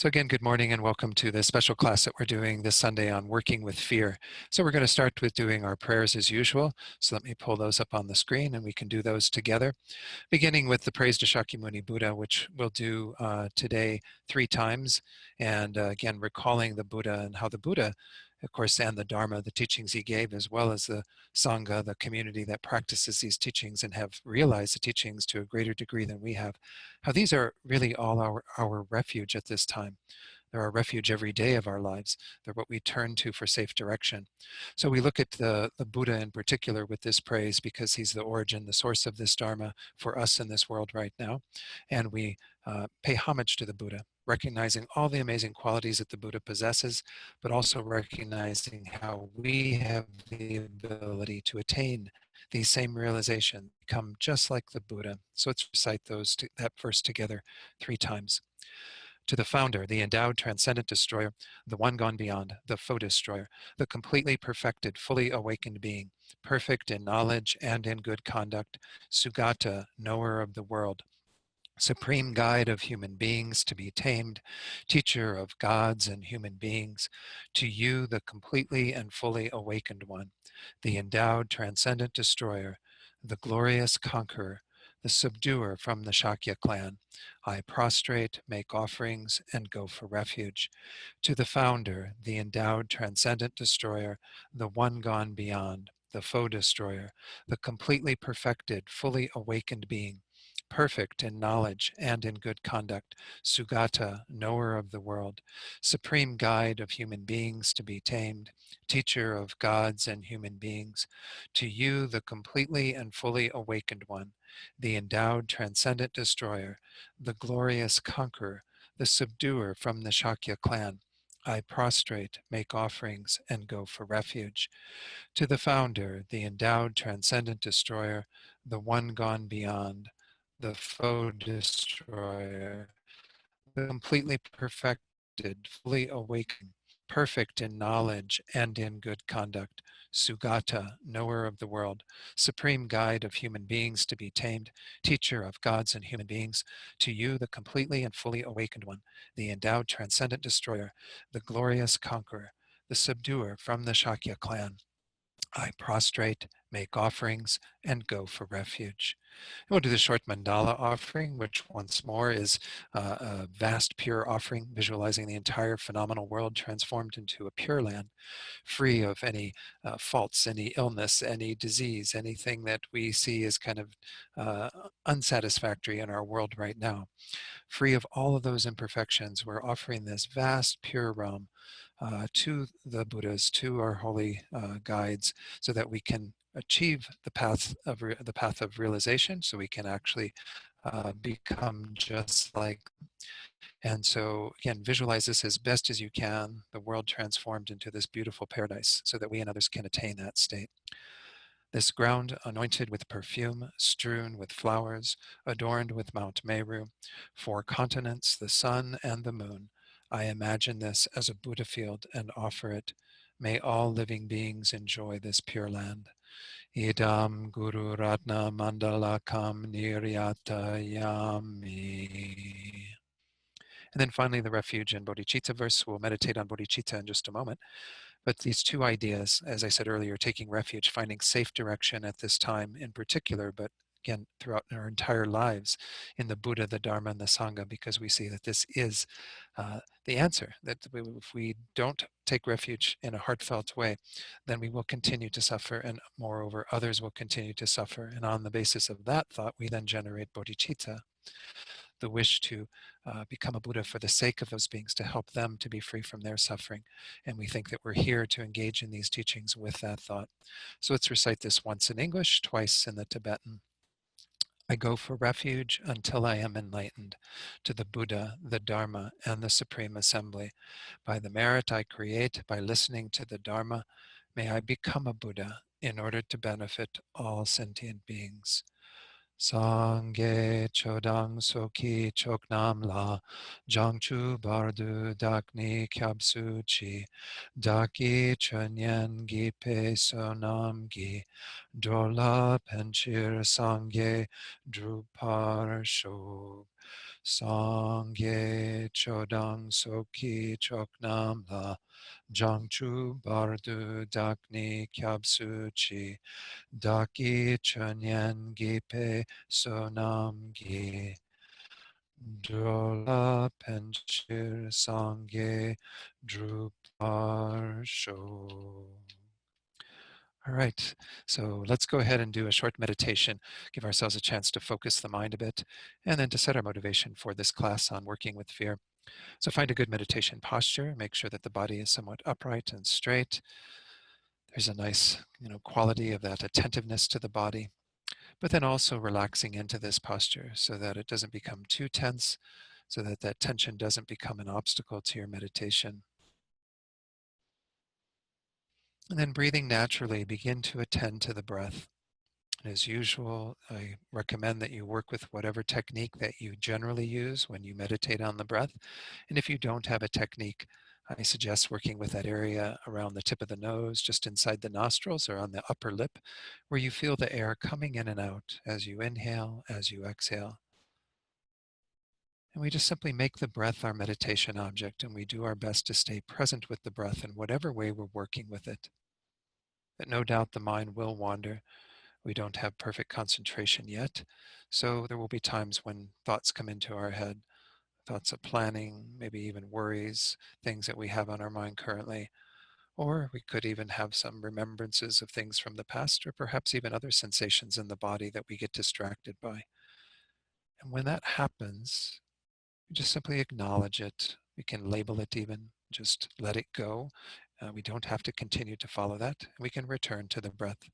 So again, good morning and welcome to this special class that we're doing this Sunday on working with fear. So we're going to start with doing our prayers as usual. So let me pull those up on the screen and we can do those together. Beginning with the praise to Shakyamuni Buddha, which we'll do today 3 times. And again, recalling the Buddha and how the Buddha, of course, and the Dharma, the teachings he gave, as well as the Sangha, the community that practices these teachings and have realized the teachings to a greater degree than we have, how these are really all our refuge at this time. They're our refuge every day of our lives. They're what we turn to for safe direction. So we look at the Buddha in particular with this praise because he's the origin, the source of this Dharma for us in this world right now. And we pay homage to the Buddha, recognizing all the amazing qualities that the Buddha possesses, but also recognizing how we have the ability to attain these same realizations, become just like the Buddha. So let's recite that verse together 3 times. To the founder, the endowed transcendent destroyer, the one gone beyond, the foe destroyer, the completely perfected, fully awakened being, perfect in knowledge and in good conduct, Sugata, knower of the world, supreme guide of human beings to be tamed, teacher of gods and human beings, to you, the completely and fully awakened one, the endowed transcendent destroyer, the glorious conqueror, the subduer from the Shakya clan, I prostrate, make offerings, and go for refuge. To the founder, the endowed transcendent destroyer, the one gone beyond, the foe destroyer, the completely perfected, fully awakened being, perfect in knowledge and in good conduct, Sugata, knower of the world, supreme guide of human beings to be tamed, teacher of gods and human beings, to you, the completely and fully awakened one, the endowed transcendent destroyer, the glorious conqueror, the subduer from the Shakya clan, I prostrate, make offerings, and go for refuge. To the founder, the endowed transcendent destroyer, the one gone beyond, the foe destroyer, the completely perfected, fully awakened, perfect in knowledge and in good conduct, Sugata, knower of the world, supreme guide of human beings to be tamed, teacher of gods and human beings, to you, the completely and fully awakened one, the endowed transcendent destroyer, the glorious conqueror, the subduer from the Shakya clan, I prostrate, make offerings, and go for refuge. And we'll do the short mandala offering, which once more is a vast pure offering, visualizing the entire phenomenal world transformed into a pure land, free of any faults, any illness, any disease, anything that we see as kind of unsatisfactory in our world right now. Free of all of those imperfections, we're offering this vast pure realm to the Buddhas, to our holy guides, so that we can achieve the path of realization, so we can actually become just like. And so again, visualize this as best as you can, the world transformed into this beautiful paradise, so that we and others can attain that state. This ground anointed with perfume, strewn with flowers, adorned with Mount Meru, 4 continents, the sun and the moon. I imagine this as a Buddha field and offer it. May all living beings enjoy this pure land. Idam Guru Ratna Mandalakam Niryatayami. And then finally, the refuge and bodhicitta verse. We'll meditate on bodhicitta in just a moment. But these 2 ideas, as I said earlier, taking refuge, finding safe direction at this time in particular, but again, throughout our entire lives in the Buddha, the Dharma, and the Sangha, because we see that this is the answer, that if we don't take refuge in a heartfelt way, then we will continue to suffer, and moreover, others will continue to suffer. And on the basis of that thought, we then generate bodhicitta, the wish to become a Buddha for the sake of those beings, to help them to be free from their suffering. And we think that we're here to engage in these teachings with that thought. So let's recite this once in English, twice in the Tibetan. I go for refuge until I am enlightened to the Buddha, the Dharma, and the Supreme Assembly. By the merit I create by listening to the Dharma, may I become a Buddha in order to benefit all sentient beings. Sangye chodang soki choknam la jangchu bardu dakni kyabsu chi daki chunyen gi pe sonam gi drola penchir sangye drupar shog. Sangye chodang soki choknam la jangchu bardu dakni kyabsu chi daki chunyan gipe sonam gi drola penchir sangye drupar sho. All right, so let's go ahead and do a short meditation, give ourselves a chance to focus the mind a bit, and then to set our motivation for this class on working with fear. So find a good meditation posture, make sure that the body is somewhat upright and straight. There's a nice, quality of that attentiveness to the body, but then also relaxing into this posture so that it doesn't become too tense, so that that tension doesn't become an obstacle to your meditation. And then breathing naturally, begin to attend to the breath. As usual, I recommend that you work with whatever technique that you generally use when you meditate on the breath. And if you don't have a technique, I suggest working with that area around the tip of the nose, just inside the nostrils or on the upper lip, where you feel the air coming in and out as you inhale, as you exhale. And we just simply make the breath our meditation object, and we do our best to stay present with the breath in whatever way we're working with it. But no doubt the mind will wander. We don't have perfect concentration yet. So there will be times when thoughts come into our head, thoughts of planning, maybe even worries, things that we have on our mind currently. Or we could even have some remembrances of things from the past, or perhaps even other sensations in the body that we get distracted by. And when that happens, we just simply acknowledge it. We can label it even, just let it go. We don't have to continue to follow that. We can return to the breath.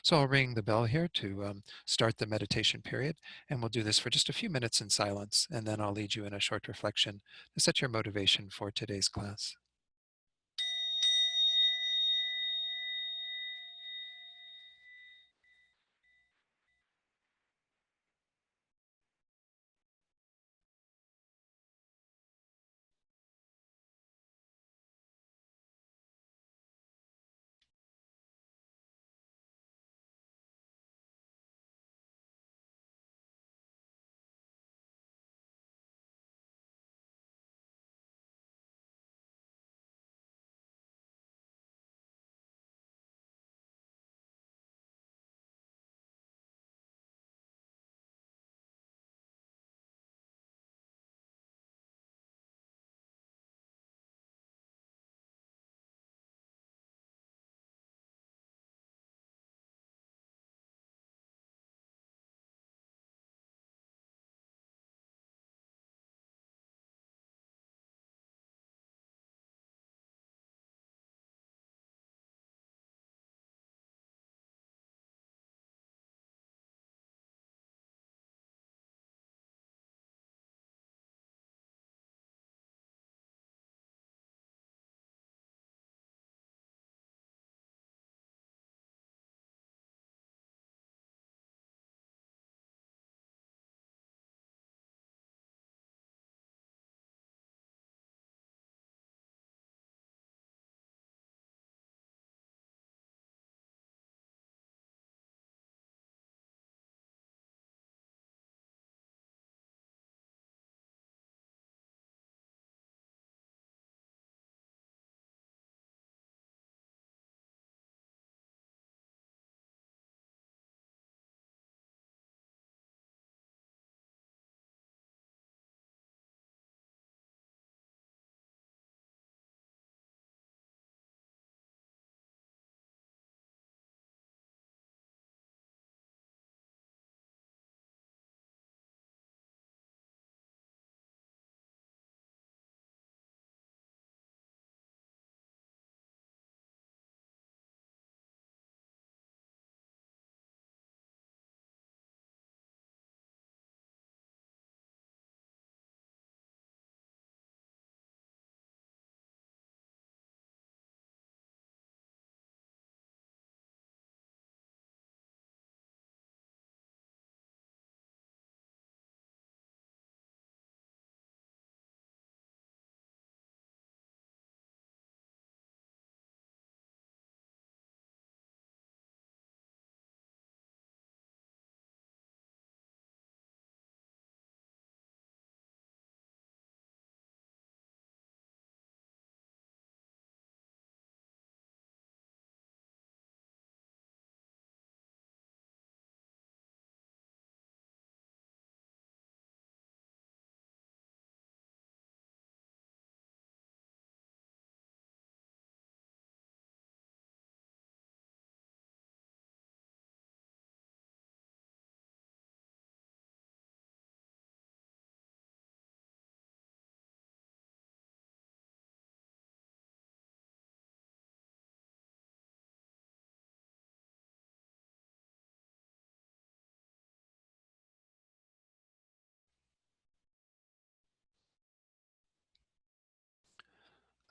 So I'll ring the bell here to start the meditation period, and we'll do this for just a few minutes in silence, and then I'll lead you in a short reflection to set your motivation for today's class.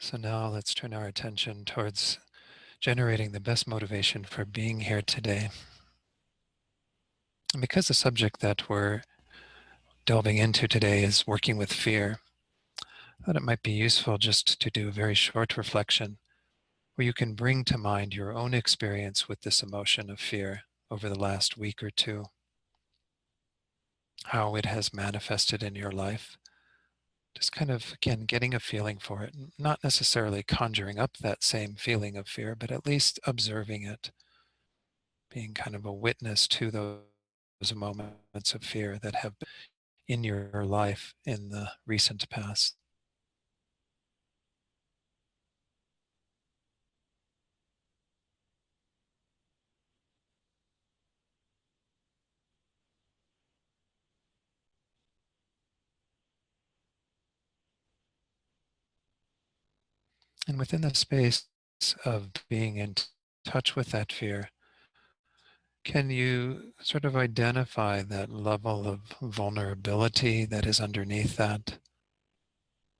So now let's turn our attention towards generating the best motivation for being here today. And because the subject that we're delving into today is working with fear, I thought it might be useful just to do a very short reflection where you can bring to mind your own experience with this emotion of fear over the last week or two, how it has manifested in your life. Just kind of, again, getting a feeling for it, not necessarily conjuring up that same feeling of fear, but at least observing it, being kind of a witness to those moments of fear that have been in your life in the recent past. And within the space of being in touch with that fear, can you sort of identify that level of vulnerability that is underneath that?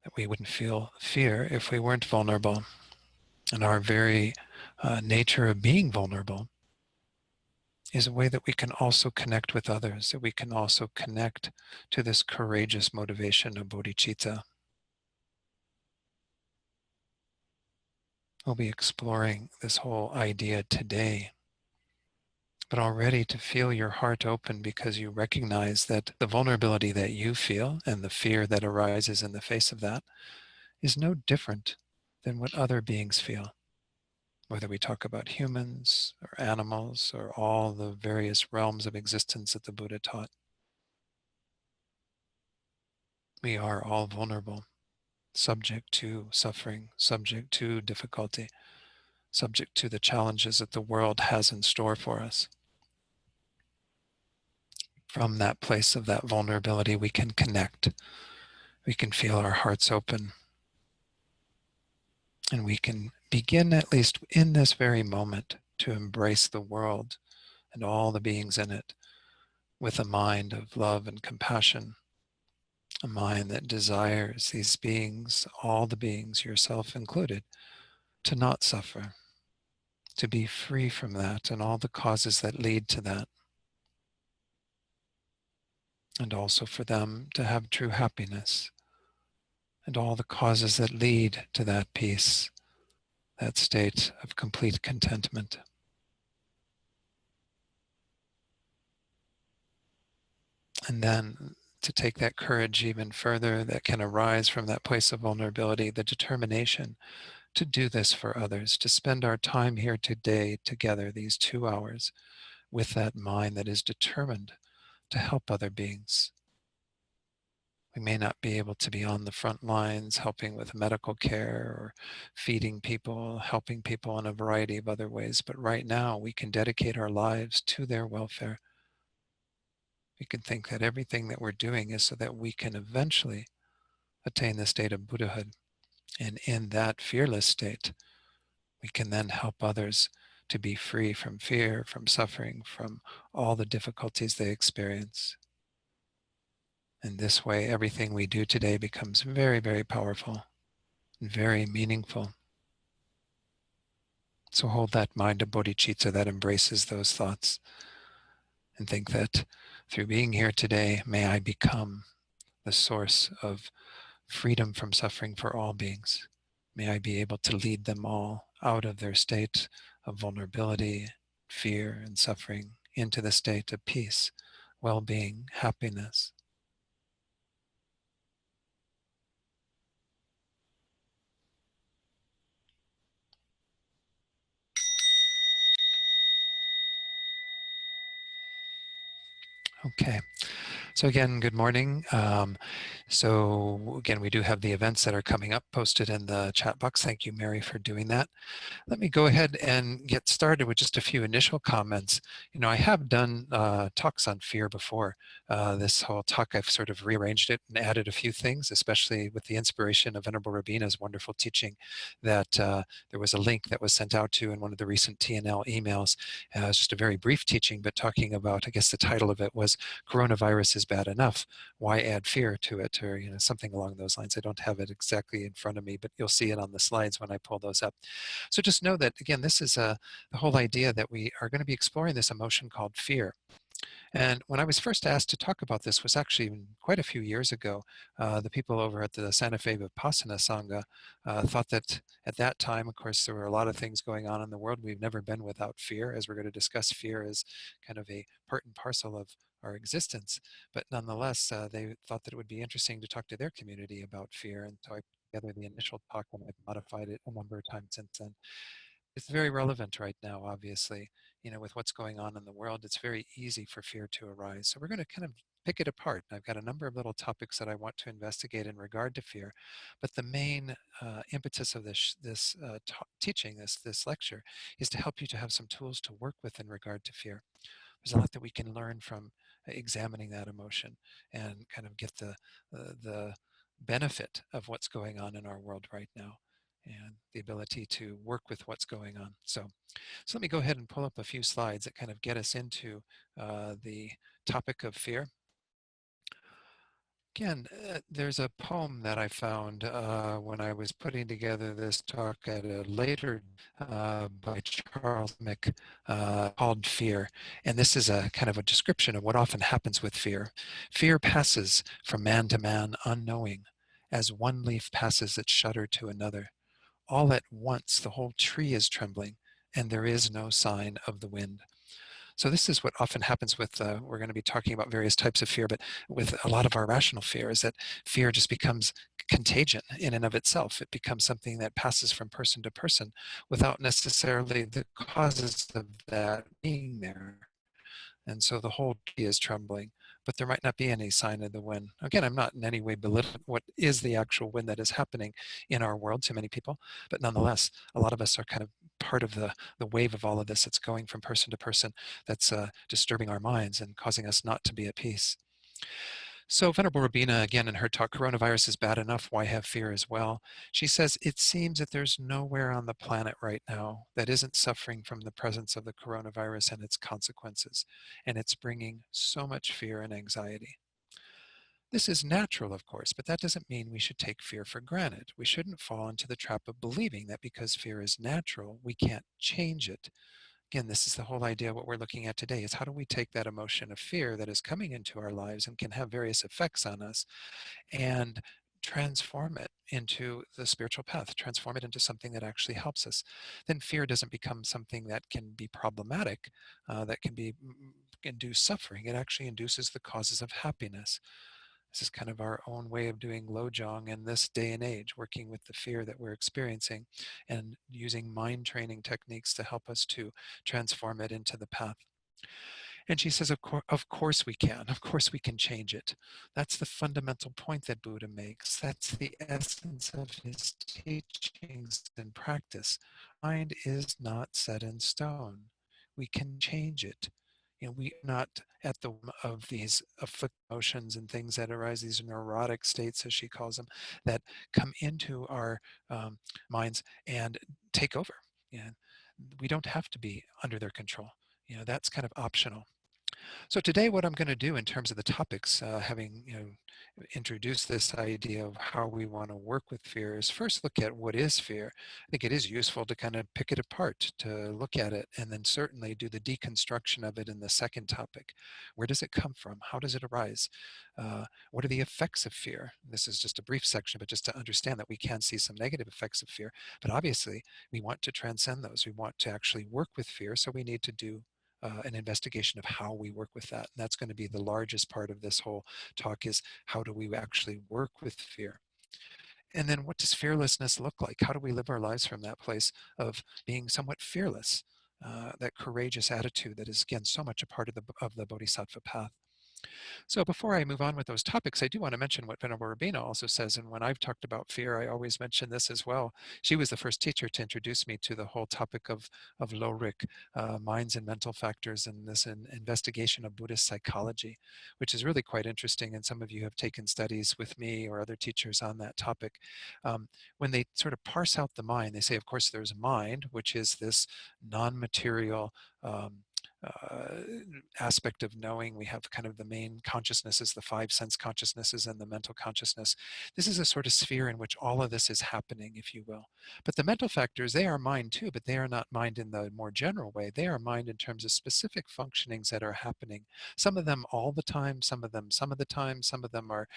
That we wouldn't feel fear if we weren't vulnerable. And our very nature of being vulnerable is a way that we can also connect with others, that we can also connect to this courageous motivation of bodhicitta. We'll be exploring this whole idea today, but already to feel your heart open because you recognize that the vulnerability that you feel and the fear that arises in the face of that is no different than what other beings feel. Whether we talk about humans or animals or all the various realms of existence that the Buddha taught, we are all vulnerable, subject to suffering, subject to difficulty, subject to the challenges that the world has in store for us. From that place of that vulnerability, we can connect. We can feel our hearts open. And we can begin, at least in this very moment, to embrace the world and all the beings in it with a mind of love and compassion, a mind that desires these beings, all the beings, yourself included, to not suffer, to be free from that and all the causes that lead to that, and also for them to have true happiness and all the causes that lead to that peace, that state of complete contentment. And then to take that courage even further that can arise from that place of vulnerability, the determination to do this for others, to spend our time here today together, these 2 hours, with that mind that is determined to help other beings. We may not be able to be on the front lines helping with medical care or feeding people, helping people in a variety of other ways, but right now we can dedicate our lives to their welfare. We can think that everything that we're doing is so that we can eventually attain the state of Buddhahood. And in that fearless state, we can then help others to be free from fear, from suffering, from all the difficulties they experience. In this way, everything we do today becomes very, very powerful and very meaningful. So hold that mind of bodhicitta that embraces those thoughts and think that through being here today, may I become the source of freedom from suffering for all beings. May I be able to lead them all out of their state of vulnerability, fear, and suffering into the state of peace, well-being, happiness. Okay. So again, good morning. So again, we do have the events that are coming up posted in the chat box. Thank you, Mary, for doing that. Let me go ahead and get started with just a few initial comments. You know, I have done talks on fear before. This whole talk, I've sort of rearranged it and added a few things, especially with the inspiration of Venerable Rabina's wonderful teaching that there was a link that was sent out to in one of the recent TNL emails. It's just a very brief teaching, but talking about, I guess the title of it was Coronavirus is is bad enough. Why add fear to it, or something along those lines. I don't have it exactly in front of me, but you'll see it on the slides when I pull those up. So just know that, again, this is the whole idea that we are going to be exploring this emotion called fear. And when I was first asked to talk about this was actually quite a few years ago. The people over at the Santa Fe Vipassana Sangha thought that at that time, of course, there were a lot of things going on in the world. We've never been without fear. As we're going to discuss, fear is kind of a part and parcel of our existence. But nonetheless, they thought that it would be interesting to talk to their community about fear. And so I put together the initial talk, and I've modified it a number of times since then. It's very relevant right now, obviously. With what's going on in the world, it's very easy for fear to arise. So we're going to kind of pick it apart. And I've got a number of little topics that I want to investigate in regard to fear. But the main impetus of this teaching, this lecture, is to help you to have some tools to work with in regard to fear. There's a lot that we can learn from examining that emotion and kind of get the benefit of what's going on in our world right now, and the ability to work with what's going on. So let me go ahead and pull up a few slides that kind of get us into the topic of fear. Again, there's a poem that I found when I was putting together this talk at a later by Charles Mick called Fear. And this is a kind of a description of what often happens with fear. Fear passes from man to man unknowing, as one leaf passes its shudder to another. All at once the whole tree is trembling, and there is no sign of the wind. So this is what often happens with, we're going to be talking about various types of fear, but with a lot of our rational fear is that fear just becomes contagion in and of itself. It becomes something that passes from person to person without necessarily the causes of that being there. And so the whole tree is trembling, but there might not be any sign of the wind. Again, I'm not in any way belittling what is the actual wind that is happening in our world to many people, but nonetheless, a lot of us are kind of part of the wave of all of this that's going from person to person, that's disturbing our minds and causing us not to be at peace. So Venerable Rabina, again, in her talk, Coronavirus is bad enough, why have fear as well? She says, it seems that there's nowhere on the planet right now that isn't suffering from the presence of the coronavirus and its consequences, and it's bringing so much fear and anxiety. This is natural, of course, but that doesn't mean we should take fear for granted. We shouldn't fall into the trap of believing that because fear is natural, we can't change it. Again, this is the whole idea of what we're looking at today, is how do we take that emotion of fear that is coming into our lives and can have various effects on us and transform it into the spiritual path, transform it into something that actually helps us. Then fear doesn't become something that can be problematic, that can be induce suffering. It actually induces the causes of happiness. This is kind of our own way of doing Lojong in this day and age, working with the fear that we're experiencing and using mind training techniques to help us to transform it into the path. And she says, of course we can. Of course we can change it. That's the fundamental point that Buddha makes. That's the essence of his teachings and practice. Mind is not set in stone. We can change it. We are not at the whim of these afflicted emotions and things that arise, these neurotic states, as she calls them, that come into our minds and take over. And we don't have to be under their control. That's kind of optional. So today, what I'm going to do in terms of the topics, having introduced this idea of how we want to work with fear, is first look at what is fear. I think it is useful to kind of pick it apart, to look at it, and then certainly do the deconstruction of it in the second topic. Where does it come from? How does it arise? What are the effects of fear? This is just a brief section, but just to understand that we can see some negative effects of fear. But obviously, we want to transcend those. We want to actually work with fear, so we need to do an investigation of how we work with that. And that's going to be the largest part of this whole talk, is how do we actually work with fear? And then what does fearlessness look like? How do we live our lives from that place of being somewhat fearless? That courageous attitude that is, again, so much a part of the Bodhisattva path. So before I move on with those topics, I do want to mention what Venerable Rabina also says. And when I've talked about fear, I always mention this as well. She was the first teacher to introduce me to the whole topic of Lorik, minds and mental factors, and this investigation of Buddhist psychology, which is really quite interesting. And some of you have taken studies with me or other teachers on that topic. When they sort of parse out the mind, they say, of course, there's mind, which is this non-material uh, aspect of knowing. We have kind of the main consciousnesses, the five sense consciousnesses and the mental consciousness. This is a sort of sphere in which all of this is happening, if you will. But the mental factors, they are mind too, but they are not mind in the more general way. They are mind in terms of specific functionings that are happening. Some of them all the time, some of them some of the time, some of them are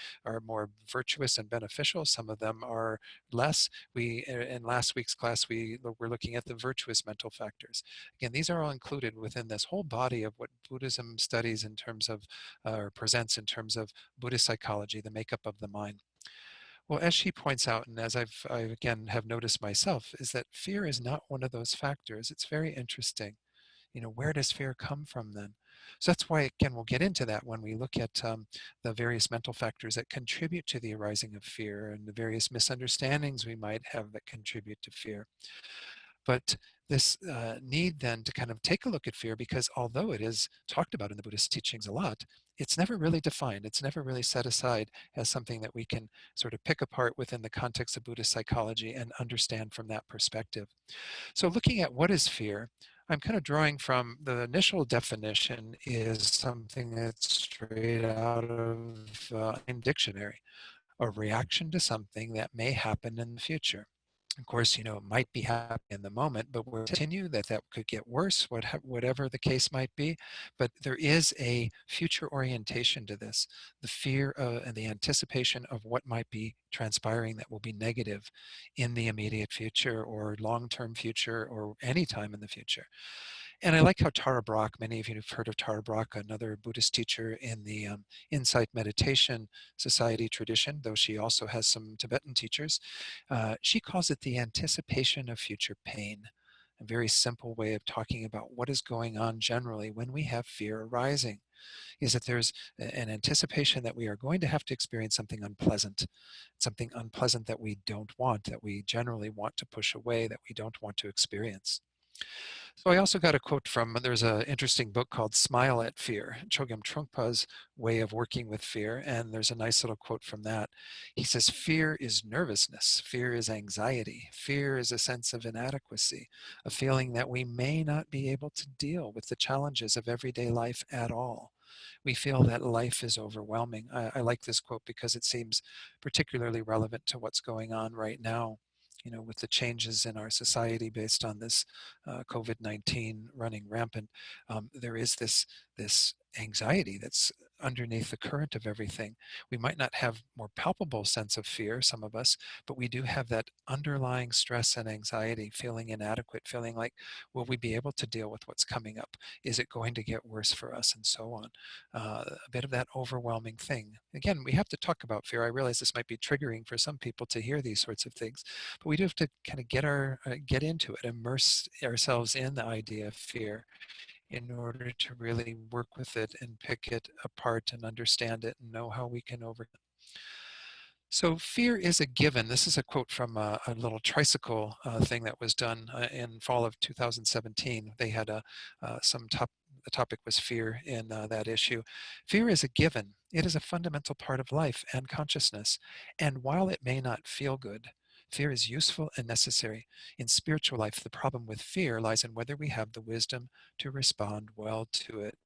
more virtuous and beneficial, some of them are less. We, in last week's class, we were looking at the virtuous mental factors. Again, these are all included within this whole body of what Buddhism studies in terms of, or presents in terms of Buddhist psychology, the makeup of the mind. Well, as she points out, and as I again have noticed myself, is that fear is not one of those factors. It's very interesting. Where does fear come from then? So that's why, again, we'll get into that when we look at the various mental factors that contribute to the arising of fear and the various misunderstandings we might have that contribute to fear. But this need then to kind of take a look at fear, because although it is talked about in the Buddhist teachings a lot, it's never really defined. It's never really set aside as something that we can sort of pick apart within the context of Buddhist psychology and understand from that perspective. So looking at what is fear, I'm kind of drawing from the initial definition is something that's straight out of a dictionary, a reaction to something that may happen in the future. Of course, it might be happening in the moment, but we'll continue that could get worse, whatever the case might be. But there is a future orientation to this, the fear and the anticipation of what might be transpiring that will be negative in the immediate future or long-term future or any time in the future. And I like how Tara Brach, many of you have heard of Tara Brach, another Buddhist teacher in the Insight Meditation Society tradition, though she also has some Tibetan teachers. She calls it the anticipation of future pain. A very simple way of talking about what is going on generally when we have fear arising is that there's an anticipation that we are going to have to experience something unpleasant that we don't want, that we generally want to push away, that we don't want to experience. So I also got a quote from, there's an interesting book called Smile at Fear, Chogyam Trungpa's way of working with fear, and there's a nice little quote from that. He says, fear is nervousness, fear is anxiety, fear is a sense of inadequacy, a feeling that we may not be able to deal with the challenges of everyday life at all. We feel that life is overwhelming. I like this quote because it seems particularly relevant to what's going on right now, with the changes in our society based on this COVID-19 running rampant. There is this anxiety that's underneath the current of everything. We might not have more palpable sense of fear, some of us, but we do have that underlying stress and anxiety, feeling inadequate, feeling like, will we be able to deal with what's coming up? Is it going to get worse for us? And so on. A bit of that overwhelming thing. Again, we have to talk about fear. I realize this might be triggering for some people to hear these sorts of things, but we do have to kind of get into it, immerse ourselves in the idea of fear in order to really work with it and pick it apart and understand it and know how we can overcome it. So fear is a given. This is a quote from a little tricycle thing that was done in fall of 2017. They had the topic was fear in that issue. Fear is a given. It is a fundamental part of life and consciousness. And while it may not feel good, fear is useful and necessary. In spiritual life, the problem with fear lies in whether we have the wisdom to respond well to it.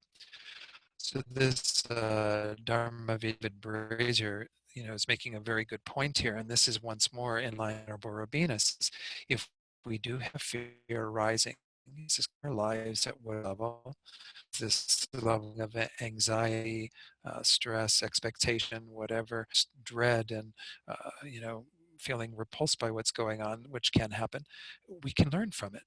So this Dharma David Brazier, is making a very good point here, and this is once more in line with Borobina says, if we do have fear arising, this is our lives at what level? This level of anxiety, stress, expectation, whatever, dread, and feeling repulsed by what's going on, which can happen. We can learn from it.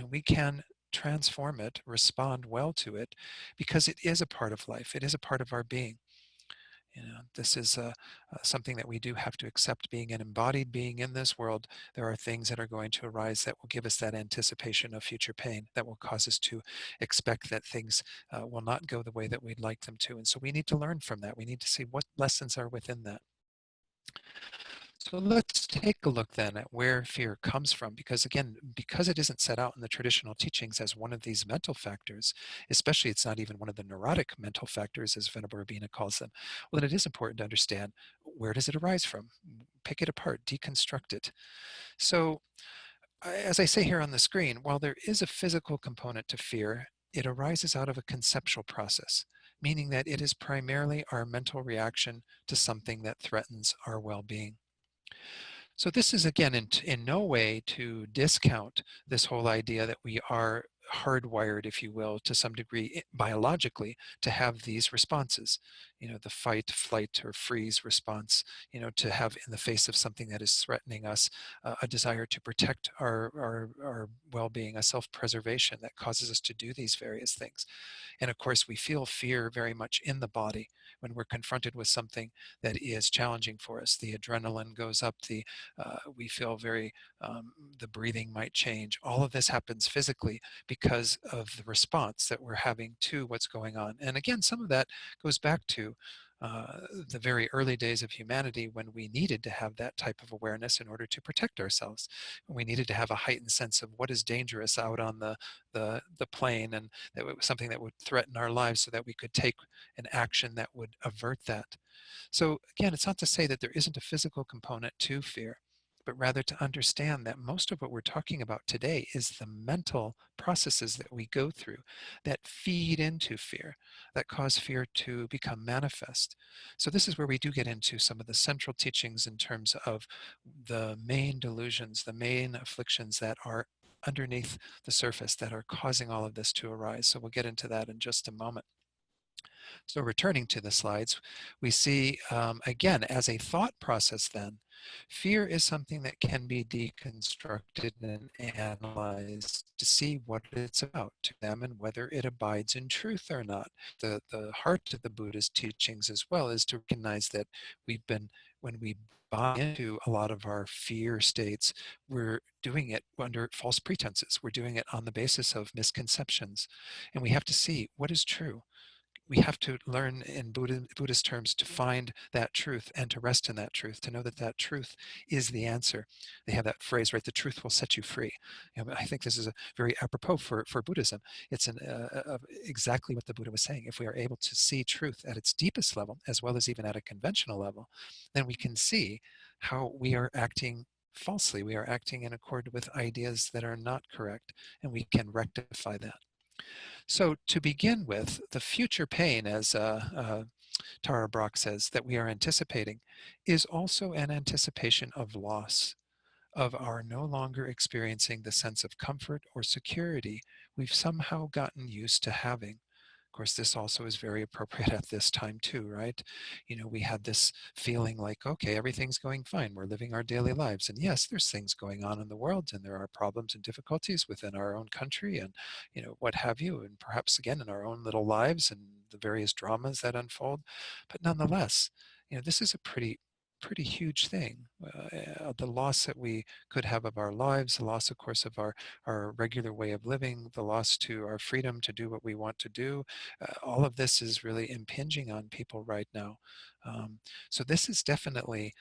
We can transform it, respond well to it, because it is a part of life. It is a part of our being. This is something that we do have to accept. Being an embodied being in this world, there are things that are going to arise that will give us that anticipation of future pain, that will cause us to expect that things will not go the way that we'd like them to. And so we need to learn from that. We need to see what lessons are within that. So let's take a look then at where fear comes from, because again, because it isn't set out in the traditional teachings as one of these mental factors, especially it's not even one of the neurotic mental factors as Venerable Rabina calls them, well, then it is important to understand, where does it arise from? Pick it apart, deconstruct it. So as I say here on the screen, while there is a physical component to fear, it arises out of a conceptual process, meaning that it is primarily our mental reaction to something that threatens our well-being. So this is, again, in no way to discount this whole idea that we are hardwired, if you will, to some degree biologically to have these responses, the fight, flight, or freeze response, to have in the face of something that is threatening us, a desire to protect our well-being, a self-preservation that causes us to do these various things. And of course, we feel fear very much in the body when we're confronted with something that is challenging for us. The adrenaline goes up, we feel the breathing might change. All of this happens physically because of the response that we're having to what's going on. And again, some of that goes back to the very early days of humanity, when we needed to have that type of awareness in order to protect ourselves. We needed to have a heightened sense of what is dangerous out on the plane, and that it was something that would threaten our lives, so that we could take an action that would avert that. So again, it's not to say that there isn't a physical component to fear, but rather to understand that most of what we're talking about today is the mental processes that we go through that feed into fear, that cause fear to become manifest. So this is where we do get into some of the central teachings in terms of the main delusions, the main afflictions that are underneath the surface that are causing all of this to arise. So we'll get into that in just a moment. So returning to the slides, we see, again, as a thought process then, fear is something that can be deconstructed and analyzed to see what it's about, to examine whether it abides in truth or not. The heart of the Buddha's teachings as well is to recognize that when we buy into a lot of our fear states, we're doing it under false pretenses. We're doing it on the basis of misconceptions. And we have to see what is true. We have to learn in Buddhist terms to find that truth and to rest in that truth, to know that that truth is the answer. They have that phrase, right? The truth will set you free. I think this is a very apropos for Buddhism. It's exactly what the Buddha was saying. If we are able to see truth at its deepest level, as well as even at a conventional level, then we can see how we are acting falsely. We are acting in accord with ideas that are not correct, and we can rectify that. So to begin with, the future pain, as Tara Brach says, that we are anticipating, is also an anticipation of loss, of our no longer experiencing the sense of comfort or security we've somehow gotten used to having. Of course, this also is very appropriate at this time too, right? We had this feeling like, okay, everything's going fine. We're living our daily lives. And yes, there's things going on in the world, and there are problems and difficulties within our own country, and, what have you, and perhaps again in our own little lives and the various dramas that unfold. But nonetheless, this is a pretty huge thing. The loss that we could have of our lives, the loss, of course, of our regular way of living, the loss to our freedom to do what we want to do. All of this is really impinging on people right now. So this is definitely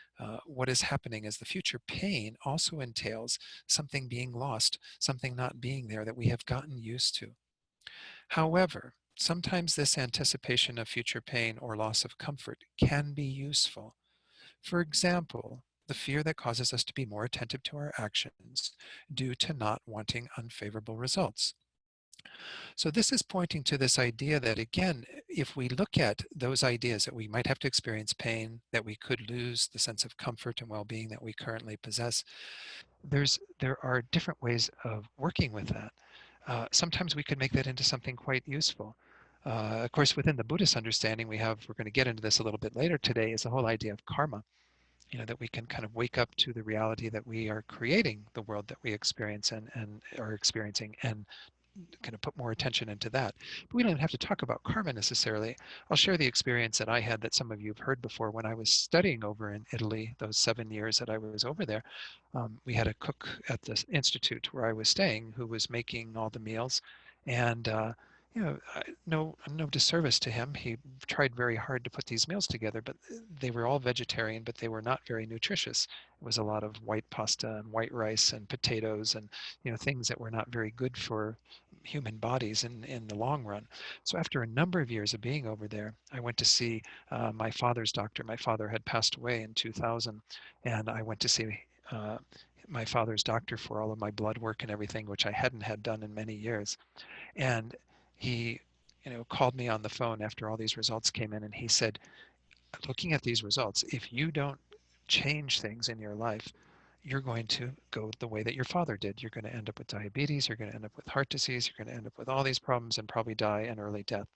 what is happening, as the future pain also entails something being lost, something not being there that we have gotten used to. However, sometimes this anticipation of future pain or loss of comfort can be useful. For example, the fear that causes us to be more attentive to our actions due to not wanting unfavorable results. So this is pointing to this idea that, again, if we look at those ideas that we might have to experience pain, that we could lose the sense of comfort and well-being that we currently possess, there are different ways of working with that. Sometimes we could make that into something quite useful. Of course, within the Buddhist understanding, we're going to get into this a little bit later today, is the whole idea of karma. That we can kind of wake up to the reality that we are creating the world that we experience and are experiencing, and kind of put more attention into that. But we don't even have to talk about karma necessarily. I'll share the experience that I had that some of you have heard before. When I was studying over in Italy, those 7 years that I was over there, we had a cook at the institute where I was staying who was making all the meals. And no disservice to him. He tried very hard to put these meals together, but they were all vegetarian, but they were not very nutritious. It was a lot of white pasta and white rice and potatoes, and things that were not very good for human bodies in the long run. So after a number of years of being over there, I went to see my father's doctor. My father had passed away in 2000, and I went to see my father's doctor for all of my blood work and everything, which I hadn't had done in many years. And He, called me on the phone after all these results came in, and he said, looking at these results, if you don't change things in your life, you're going to go the way that your father did. You're going to end up with diabetes, you're going to end up with heart disease, you're going to end up with all these problems and probably die an early death.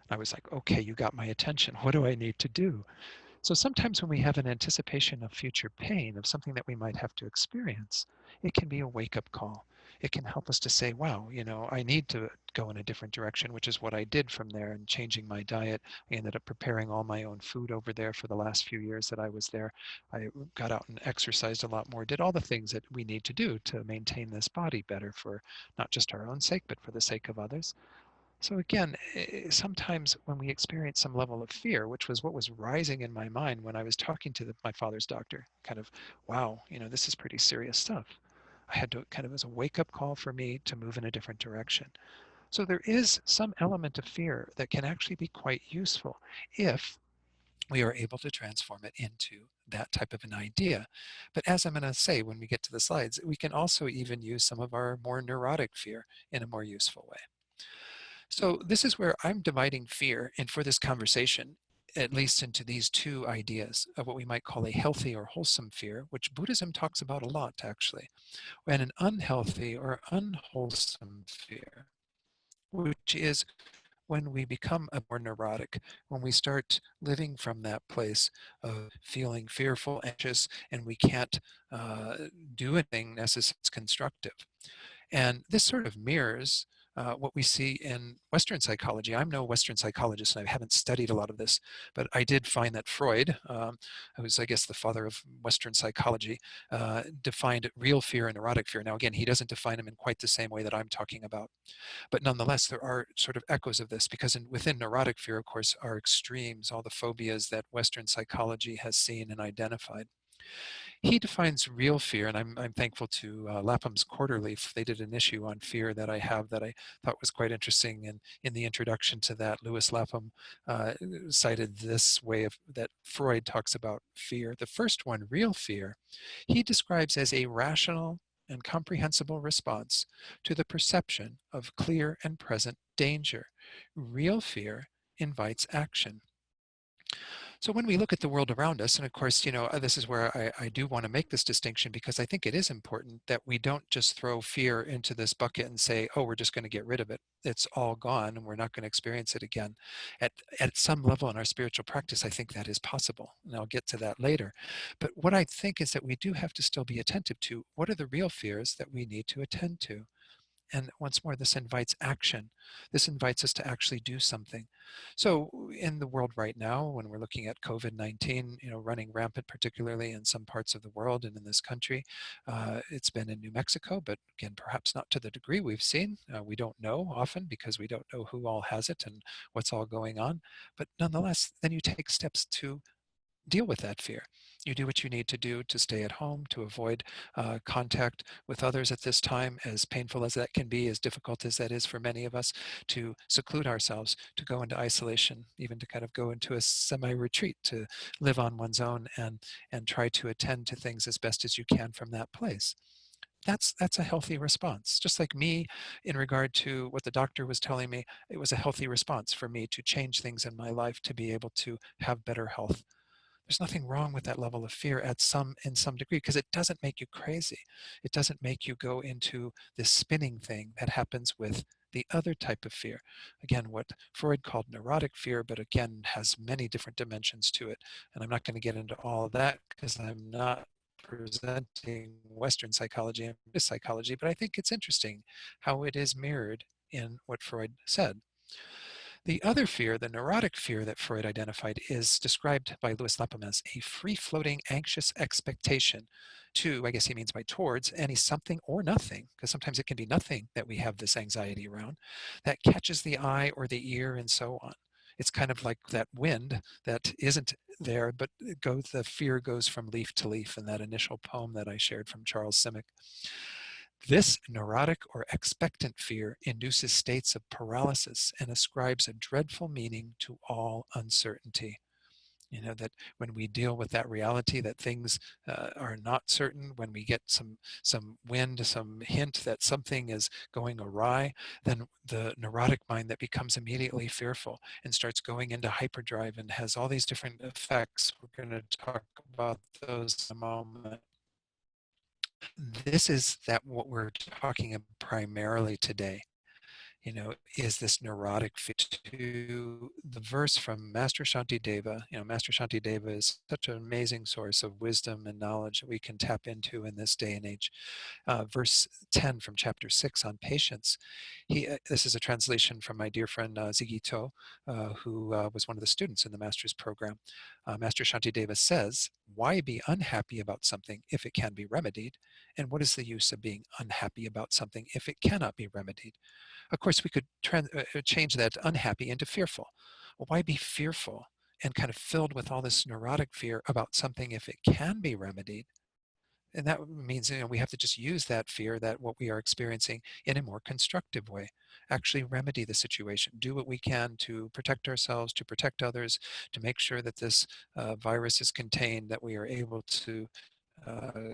I was like, okay, you got my attention. What do I need to do? So sometimes when we have an anticipation of future pain, of something that we might have to experience, it can be a wake up call. It can help us to say, wow, I need to go in a different direction, which is what I did from there and changing my diet. I ended up preparing all my own food over there for the last few years that I was there. I got out and exercised a lot more, did all the things that we need to do to maintain this body better for not just our own sake, but for the sake of others. So again, sometimes when we experience some level of fear, which was what was rising in my mind when I was talking to my father's doctor, kind of, wow, this is pretty serious stuff. I had to kind of as a wake up call for me to move in a different direction. So there is some element of fear that can actually be quite useful if we are able to transform it into that type of an idea. But as I'm going to say when we get to the slides, we can also even use some of our more neurotic fear in a more useful way. So this is where I'm dividing fear, and for this conversation, at least into these two ideas of what we might call a healthy or wholesome fear, which Buddhism talks about a lot actually, and an unhealthy or unwholesome fear, which is when we become a more neurotic, when we start living from that place of feeling fearful, anxious, and we can't uh, do anything necessarily constructive. And this sort of mirrors what we see in Western psychology. I'm no Western psychologist and I haven't studied a lot of this, but I did find that Freud, who was, I guess, the father of Western psychology, defined real fear and erotic fear. Now, again, he doesn't define them in quite the same way that I'm talking about. But nonetheless, there are sort of echoes of this because within neurotic fear, of course, are extremes, all the phobias that Western psychology has seen and identified. He defines real fear, and I'm thankful to Lapham's Quarterly. They did an issue on fear that I have that I thought was quite interesting. And in the introduction to that, Lewis Lapham cited this way of that Freud talks about fear. The first one, real fear, he describes as a rational and comprehensible response to the perception of clear and present danger. Real fear invites action. So when we look at the world around us, and of course, this is where I do want to make this distinction because I think it is important that we don't just throw fear into this bucket and say, oh, we're just going to get rid of it. It's all gone and we're not going to experience it again. At some level in our spiritual practice, I think that is possible. And I'll get to that later. But what I think is that we do have to still be attentive to what are the real fears that we need to attend to. And once more, this invites action. This invites us to actually do something. So in the world right now, when we're looking at COVID-19, running rampant, particularly in some parts of the world and in this country, it's been in New Mexico, but again, perhaps not to the degree we've seen. We don't know often because we don't know who all has it and what's all going on. But nonetheless, then you take steps to deal with that fear. You do what you need to do to stay at home, to avoid contact with others at this time, as painful as that can be, as difficult as that is for many of us, to seclude ourselves, to go into isolation, even to kind of go into a semi-retreat, to live on one's own and try to attend to things as best as you can from that place. That's a healthy response. Just like me, in regard to what the doctor was telling me, it was a healthy response for me to change things in my life to be able to have better health. There's nothing wrong with that level of fear in some degree because it doesn't make you crazy. It doesn't make you go into this spinning thing that happens with the other type of fear. Again, what Freud called neurotic fear, but again has many different dimensions to it. And I'm not going to get into all of that because I'm not presenting Western psychology and Buddhist psychology, but I think it's interesting how it is mirrored in what Freud said. The other fear, the neurotic fear that Freud identified, is described by Louis Lapham as a free-floating anxious expectation to, I guess he means by towards, any something or nothing, because sometimes it can be nothing that we have this anxiety around, that catches the eye or the ear and so on. It's kind of like that wind that isn't there, but the fear goes from leaf to leaf in that initial poem that I shared from Charles Simic. This neurotic or expectant fear induces states of paralysis and ascribes a dreadful meaning to all uncertainty. That when we deal with that reality that things are not certain, when we get some wind, some hint that something is going awry, then the neurotic mind that becomes immediately fearful and starts going into hyperdrive and has all these different effects. We're going to talk about those in a moment. This is that what we're talking about primarily today, is this neurotic fit to the verse from Master Shantideva. Master Shantideva is such an amazing source of wisdom and knowledge that we can tap into in this day and age. Verse 10 from chapter 6 on patience. This is a translation from my dear friend Ziggy To, who was one of the students in the master's program. Master Shantideva says, "Why be unhappy about something if it can be remedied? And what is the use of being unhappy about something if it cannot be remedied?" Of course, we could change that unhappy into fearful. Well, why be fearful and kind of filled with all this neurotic fear about something if it can be remedied? And that means, we have to just use that fear, that what we are experiencing, in a more constructive way. Actually remedy the situation. Do what we can to protect ourselves, to protect others, to make sure that this virus is contained, that we are able to uh,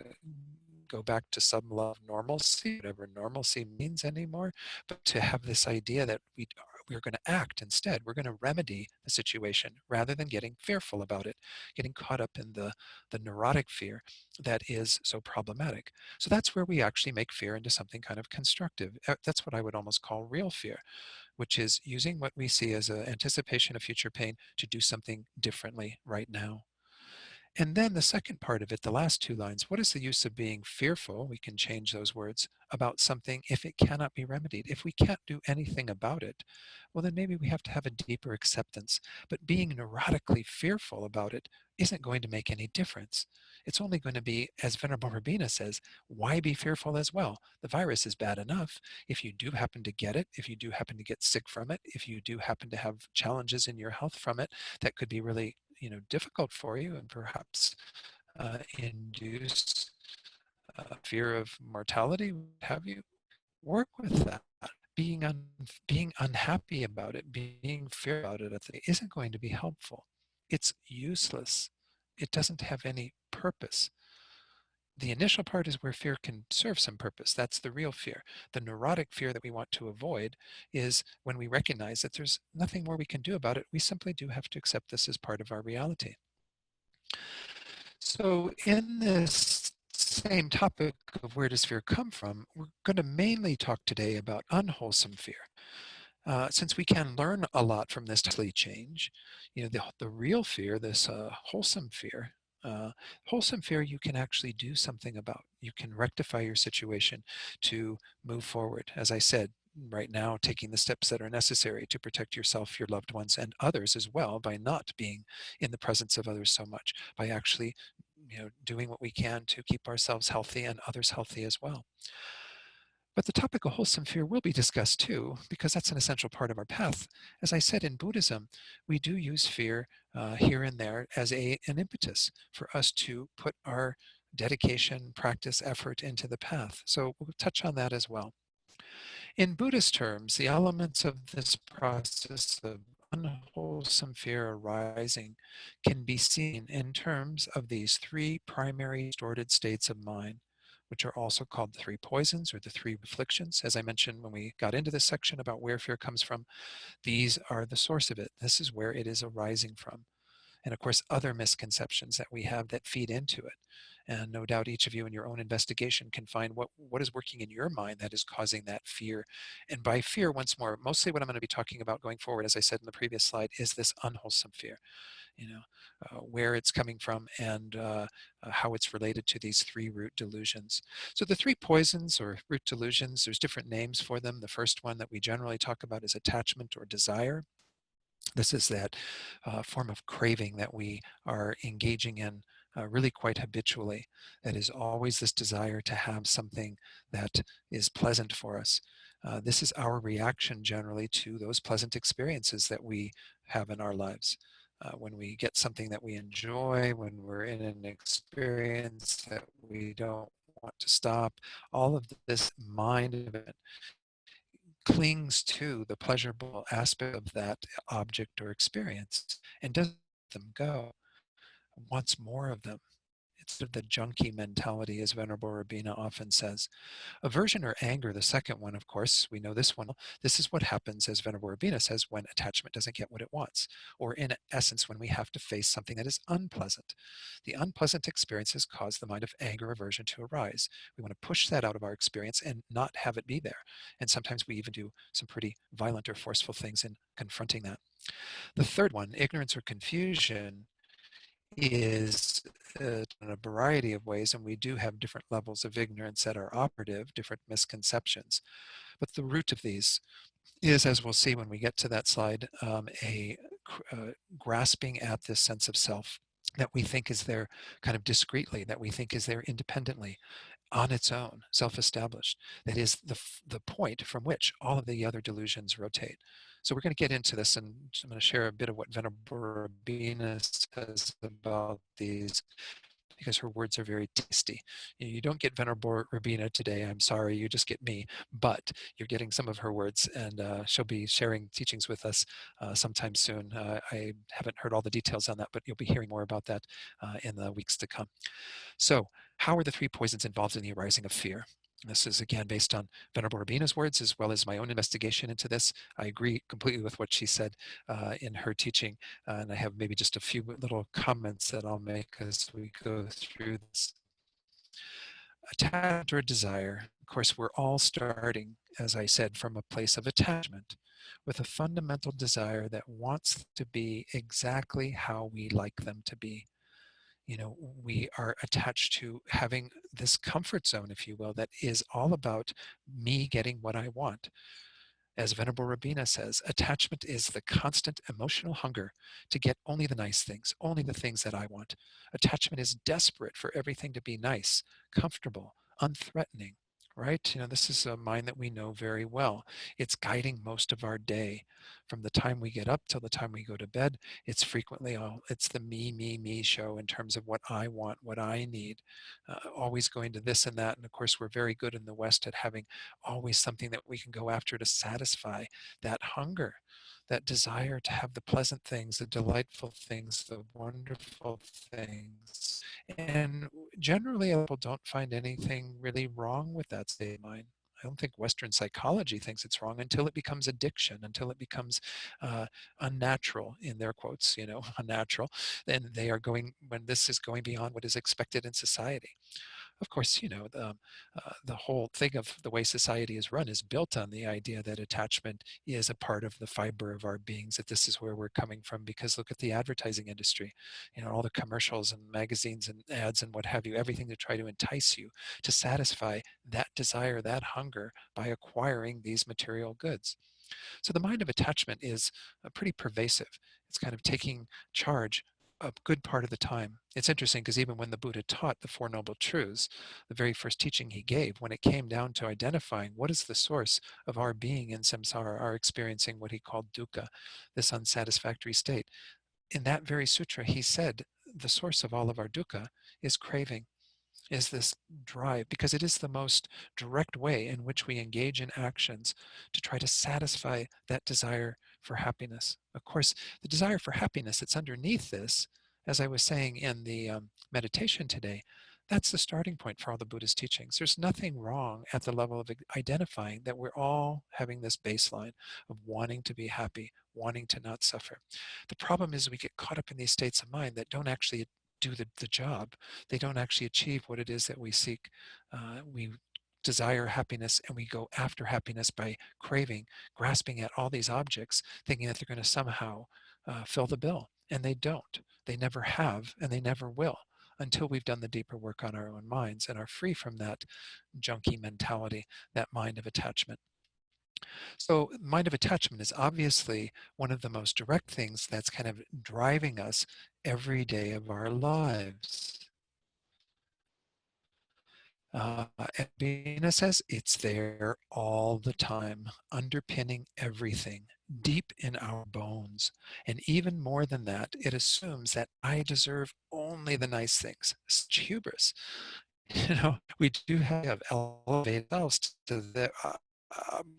go back to some level of normalcy, whatever normalcy means anymore, but to have this idea that we're going to act instead. We're going to remedy the situation rather than getting fearful about it, getting caught up in the neurotic fear that is so problematic. So that's where we actually make fear into something kind of constructive. That's what I would almost call real fear, which is using what we see as an anticipation of future pain to do something differently right now. And then the second part of it, the last two lines, what is the use of being fearful? We can change those words about something if it cannot be remedied. If we can't do anything about it, well, then maybe we have to have a deeper acceptance. But being neurotically fearful about it isn't going to make any difference. It's only going to be, as Venerable Rabina says, why be fearful as well? The virus is bad enough. If you do happen to get it, if you do happen to get sick from it, if you do happen to have challenges in your health from it, that could be really difficult for you and perhaps induce fear of mortality, what have you. Work with that. Being unhappy about it, being fear about it, I think, isn't going to be helpful. It's useless. It doesn't have any purpose. The initial part is where fear can serve some purpose. That's the real fear. The neurotic fear that we want to avoid is when we recognize that there's nothing more we can do about it. We simply do have to accept this as part of our reality. So in this same topic of where does fear come from, we're going to mainly talk today about unwholesome fear. Since we can learn a lot from this change, the real fear, this uh, wholesome fear you can actually do something about. You can rectify your situation to move forward. As I said, right now, taking the steps that are necessary to protect yourself, your loved ones, and others as well by not being in the presence of others so much, by actually doing what we can to keep ourselves healthy and others healthy as well. But the topic of wholesome fear will be discussed too, because that's an essential part of our path. As I said, in Buddhism, we do use fear here and there as an impetus for us to put our dedication, practice, effort into the path. So we'll touch on that as well. In Buddhist terms, the elements of this process of unwholesome fear arising can be seen in terms of these three primary distorted states of mind, which are also called the three poisons or the three afflictions. As I mentioned when we got into this section about where fear comes from, these are the source of it. This is where it is arising from. And of course, other misconceptions that we have that feed into it. And no doubt each of you in your own investigation can find what is working in your mind that is causing that fear. And by fear, once more, mostly what I'm going to be talking about going forward, as I said in the previous slide, is this unwholesome fear, where it's coming from and how it's related to these three root delusions. So the three poisons or root delusions, there's different names for them. The first one that we generally talk about is attachment or desire. This is that form of craving that we are engaging in really quite habitually. That is always this desire to have something that is pleasant for us. This is our reaction generally to those pleasant experiences that we have in our lives. When we get something that we enjoy, when we're in an experience that we don't want to stop, all of this mind of it clings to the pleasurable aspect of that object or experience and doesn't let them go. wants more of them. It's sort of the junkie mentality, as Venerable Rabina often says. Aversion or anger, the second one, of course, we know this one. This is what happens, as Venerable Rabina says, when attachment doesn't get what it wants, or in essence, when we have to face something that is unpleasant. The unpleasant experiences cause the mind of anger, aversion to arise. We want to push that out of our experience and not have it be there. And sometimes we even do some pretty violent or forceful things in confronting that. The third one, ignorance or confusion, is in a variety of ways, and we do have different levels of ignorance that are operative, different misconceptions. But the root of these is, as we'll see when we get to that slide, grasping at this sense of self that we think is there kind of discreetly, that we think is there independently, on its own, self-established. That is the point from which all of the other delusions rotate. So we're going to get into this, and I'm going to share a bit of what Venerable Rabina says about these, because her words are very tasty. You don't get Venerable Rabina today, I'm sorry, you just get me, but you're getting some of her words, and she'll be sharing teachings with us sometime soon. I haven't heard all the details on that, but you'll be hearing more about that in the weeks to come. So how are the three poisons involved in the arising of fear? This is again based on Venerable Rabina's words as well as my own investigation into this. I agree completely with what she said in her teaching, and I have maybe just a few little comments that I'll make as we go through this. Attachment or desire. Of course, we're all starting, as I said, from a place of attachment with a fundamental desire that wants to be exactly how we like them to be. You know, we are attached to having this comfort zone, if you will, that is all about me getting what I want. As Venerable Rabina says, attachment is the constant emotional hunger to get only the nice things, only the things that I want. Attachment is desperate for everything to be nice, comfortable, unthreatening, right? You know, this is a mind that we know very well. It's guiding most of our day. From the time we get up till the time we go to bed, it's frequently it's the me, me, me show in terms of what I want, what I need, always going to this and that. And of course, we're very good in the West at having always something that we can go after to satisfy that hunger, that desire to have the pleasant things, the delightful things, the wonderful things. And generally, people don't find anything really wrong with that state of mind. I don't think Western psychology thinks it's wrong until it becomes addiction, until it becomes unnatural, in their quotes, you know, unnatural. Then they are going, when this is going beyond what is expected in society. Of course, you know, the whole thing of the way society is run is built on the idea that attachment is a part of the fiber of our beings, that this is where we're coming from, because look at the advertising industry, you know, all the commercials and magazines and ads and what have you, everything to try to entice you to satisfy that desire, that hunger by acquiring these material goods. So the mind of attachment is pretty pervasive. It's kind of taking charge a good part of the time. It's interesting because even when the Buddha taught the Four Noble Truths, the very first teaching he gave, when it came down to identifying what is the source of our being in samsara, our experiencing what he called dukkha, this unsatisfactory state, in that very sutra, he said the source of all of our dukkha is craving, is this drive, because it is the most direct way in which we engage in actions to try to satisfy that desire for happiness. Of course, the desire for happiness that's underneath this, as I was saying in the meditation today, that's the starting point for all the Buddha's teachings. There's nothing wrong at the level of identifying that we're all having this baseline of wanting to be happy, wanting to not suffer. The problem is we get caught up in these states of mind that don't actually do the job. They don't actually achieve what it is that we seek. We desire happiness and we go after happiness by craving, grasping at all these objects, thinking that they're going to somehow fill the bill. And they don't. They never have, and they never will until we've done the deeper work on our own minds and are free from that junkie mentality, that mind of attachment. So mind of attachment is obviously one of the most direct things that's kind of driving us every day of our lives. Bina says it's there all the time, underpinning everything, deep in our bones. And even more than that, it assumes that I deserve only the nice things. Such hubris. You know, we do have elevated ourselves to the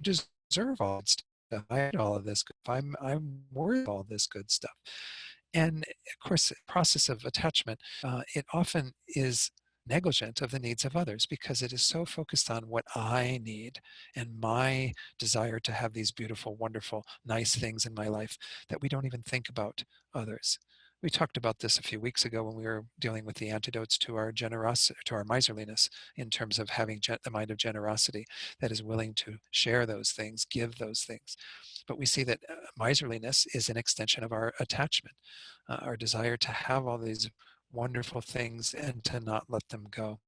deserve all that stuff. I had all of this. I'm worth all this good stuff. And of course, the process of attachment, it often is negligent of the needs of others because it is so focused on what I need and my desire to have these beautiful, wonderful, nice things in my life that we don't even think about others. We talked about this a few weeks ago when we were dealing with the antidotes to our generosity, to our miserliness, in terms of having the mind of generosity that is willing to share those things, give those things. But we see that miserliness is an extension of our attachment, our desire to have all these wonderful things and to not let them go,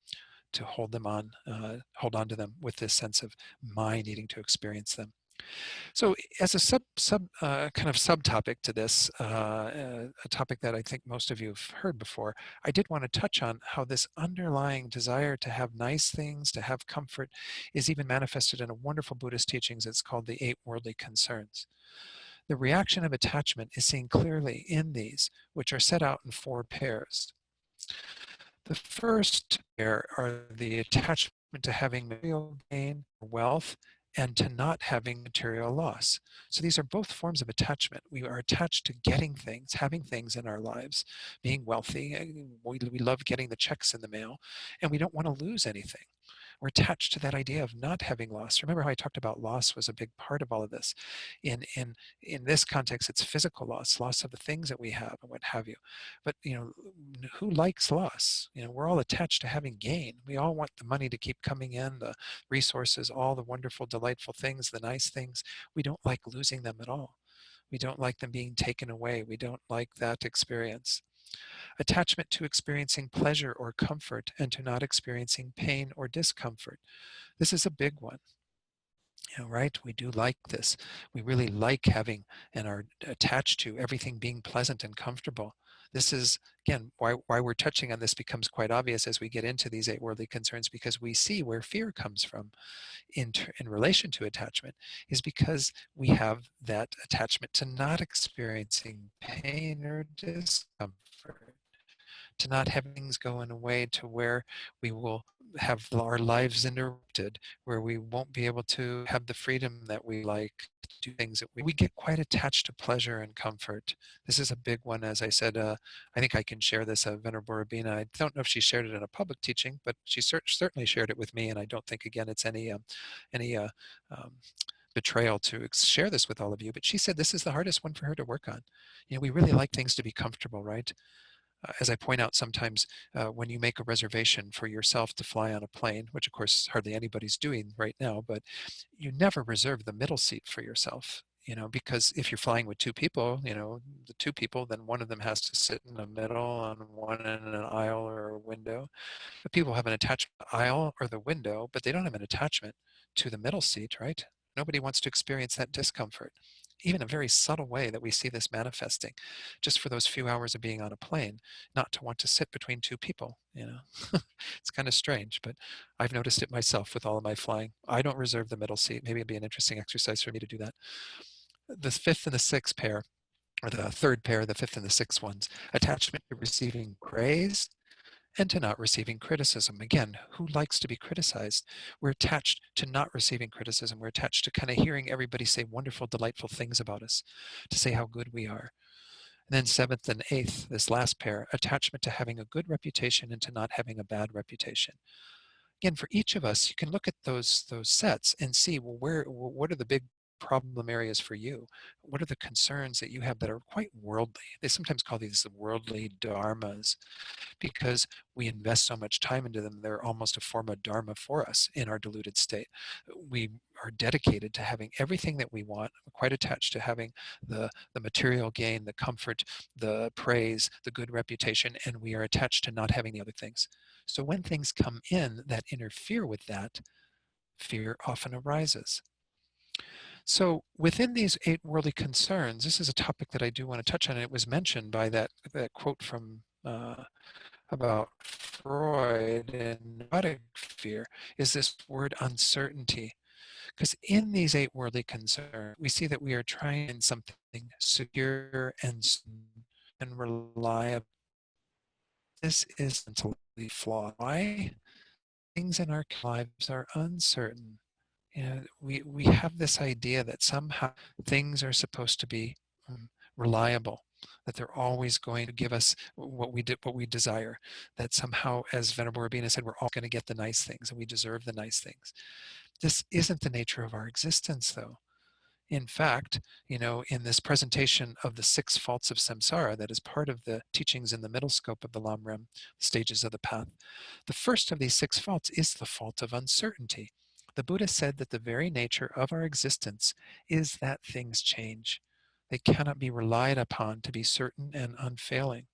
to hold on to them with this sense of my needing to experience them. So, as a kind of subtopic to this, a topic that I think most of you have heard before, I did want to touch on how this underlying desire to have nice things, to have comfort, is even manifested in a wonderful Buddhist teachings. It's called the Eight Worldly Concerns. The reaction of attachment is seen clearly in these, which are set out in four pairs. The first pair are the attachment to having material gain, wealth, and to not having material loss. So these are both forms of attachment. We are attached to getting things, having things in our lives, being wealthy. We love getting the checks in the mail, and we don't want to lose anything. We're attached to that idea of not having loss. Remember how I talked about loss was a big part of all of this. In this context, it's physical loss, loss of the things that we have and what have you. But who likes loss? We're all attached to having gain. We all want the money to keep coming in, the resources, all the wonderful, delightful things, the nice things. We don't like losing them at all. We don't like them being taken away. We don't like that experience. Attachment to experiencing pleasure or comfort and to not experiencing pain or discomfort. This is a big one. Right? We do like this. We really like having and are attached to everything being pleasant and comfortable. This is, again, why we're touching on this becomes quite obvious as we get into these eight worldly concerns, because we see where fear comes from in relation to attachment, is because we have that attachment to not experiencing pain or discomfort, to not having things go in a way to where we will have our lives interrupted, where we won't be able to have the freedom that we like to do things that we get quite attached to pleasure and comfort. This is a big one, as I said. I think I can share this. Venerable Rabina, I don't know if she shared it in a public teaching, but she certainly shared it with me, and I don't think, again, it's any um, betrayal to share this with all of you, but she said this is the hardest one for her to work on. We really like things to be comfortable, right? As I point out sometimes, when you make a reservation for yourself to fly on a plane, which of course hardly anybody's doing right now, but you never reserve the middle seat for yourself, because if you're flying with two people, the two people, then one of them has to sit in the middle and one in an aisle or a window. But people have an attachment to the aisle or the window, but they don't have an attachment to the middle seat, right? Nobody wants to experience that discomfort. Even a very subtle way that we see this manifesting, just for those few hours of being on a plane, not to want to sit between two people. It's kind of strange, but I've noticed it myself with all of my flying. I don't reserve the middle seat. Maybe it'd be an interesting exercise for me to do that. The fifth and the sixth pair, or the third pair, the fifth and the sixth ones, attachment to receiving praise and to not receiving criticism. Again, who likes to be criticized? We're attached to not receiving criticism. We're attached to kind of hearing everybody say wonderful, delightful things about us, to say how good we are. And then seventh and eighth, this last pair, attachment to having a good reputation and to not having a bad reputation. Again, for each of us, you can look at those sets and see, well, what are the big problem areas for you? What are the concerns that you have that are quite worldly? They sometimes call these the worldly dharmas, because we invest so much time into them. They're almost a form of dharma for us in our deluded state. We are dedicated to having everything that we want. We're quite attached to having the material gain, the comfort, the praise, the good reputation, and we are attached to not having the other things. So when things come in that interfere with that, fear often arises. So within these eight worldly concerns, this is a topic that I do want to touch on. And it was mentioned by that quote from about Freud and neurotic fear, is this word uncertainty. Because in these eight worldly concerns, we see that we are trying in something secure and reliable. This is mentally flawed. Why? Things in our lives are uncertain. We have this idea that somehow things are supposed to be reliable. that they're always going to give us what we desire, that somehow, as Venerable Rabina said, we're all going to get the nice things and we deserve the nice things. This isn't the nature of our existence, though. In fact, in this presentation of the 6 faults of samsara that is part of the teachings in the middle scope of the Lamrim, stages of the path, the first of these 6 faults is the fault of uncertainty. The Buddha said that the very nature of our existence is that things change. They cannot be relied upon to be certain and unfailing.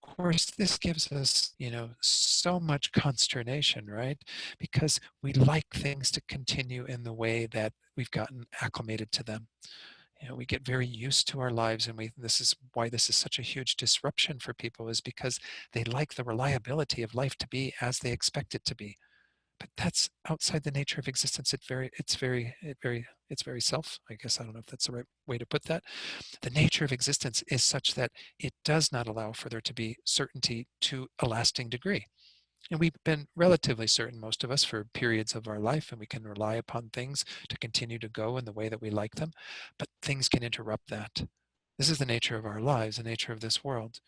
Of course, this gives us, so much consternation, right? Because we like things to continue in the way that we've gotten acclimated to them. We get very used to our lives, and this is why this is such a huge disruption for people, is because they like the reliability of life to be as they expect it to be. But that's outside the nature of existence. It's very self, I guess. I don't know if that's the right way to put that. The nature of existence is such that it does not allow for there to be certainty to a lasting degree. And we've been relatively certain, most of us, for periods of our life, and we can rely upon things to continue to go in the way that we like them, but things can interrupt that. This is the nature of our lives, the nature of this world.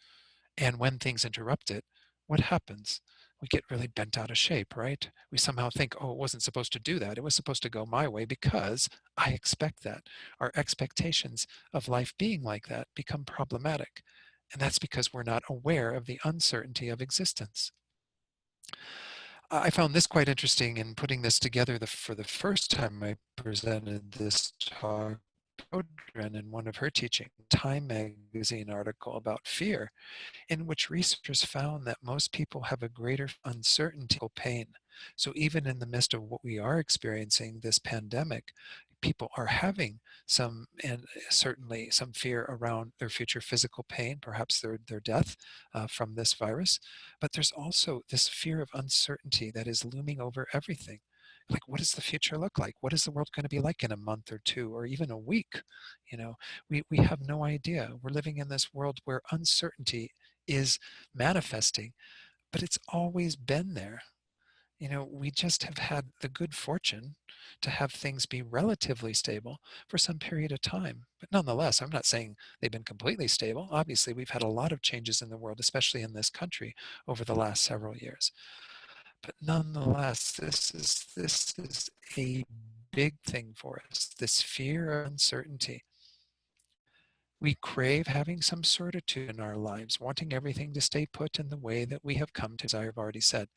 And when things interrupt it, what happens? We get really bent out of shape, right? We somehow think, oh, it wasn't supposed to do that. It was supposed to go my way because I expect that. Our expectations of life being like that become problematic. And that's because we're not aware of the uncertainty of existence. I found this quite interesting in putting this together for the first time I presented this talk. Audrey, in one of her teaching, Time magazine article about fear, in which researchers found that most people have a greater uncertainty or pain. So even in the midst of what we are experiencing, this pandemic, people are having some, and certainly some fear around their future physical pain, perhaps their death from this virus. But there's also this fear of uncertainty that is looming over everything. Like, what does the future look like? What is the world going to be like in a month or 2 or even a week? We have no idea. We're living in this world where uncertainty is manifesting, but it's always been there. We just have had the good fortune to have things be relatively stable for some period of time. But nonetheless, I'm not saying they've been completely stable. Obviously, we've had a lot of changes in the world, especially in this country, over the last several years. But nonetheless, this is a big thing for us, this fear of uncertainty. We crave having some certitude in our lives, wanting everything to stay put in the way that we have come to, as I have already said.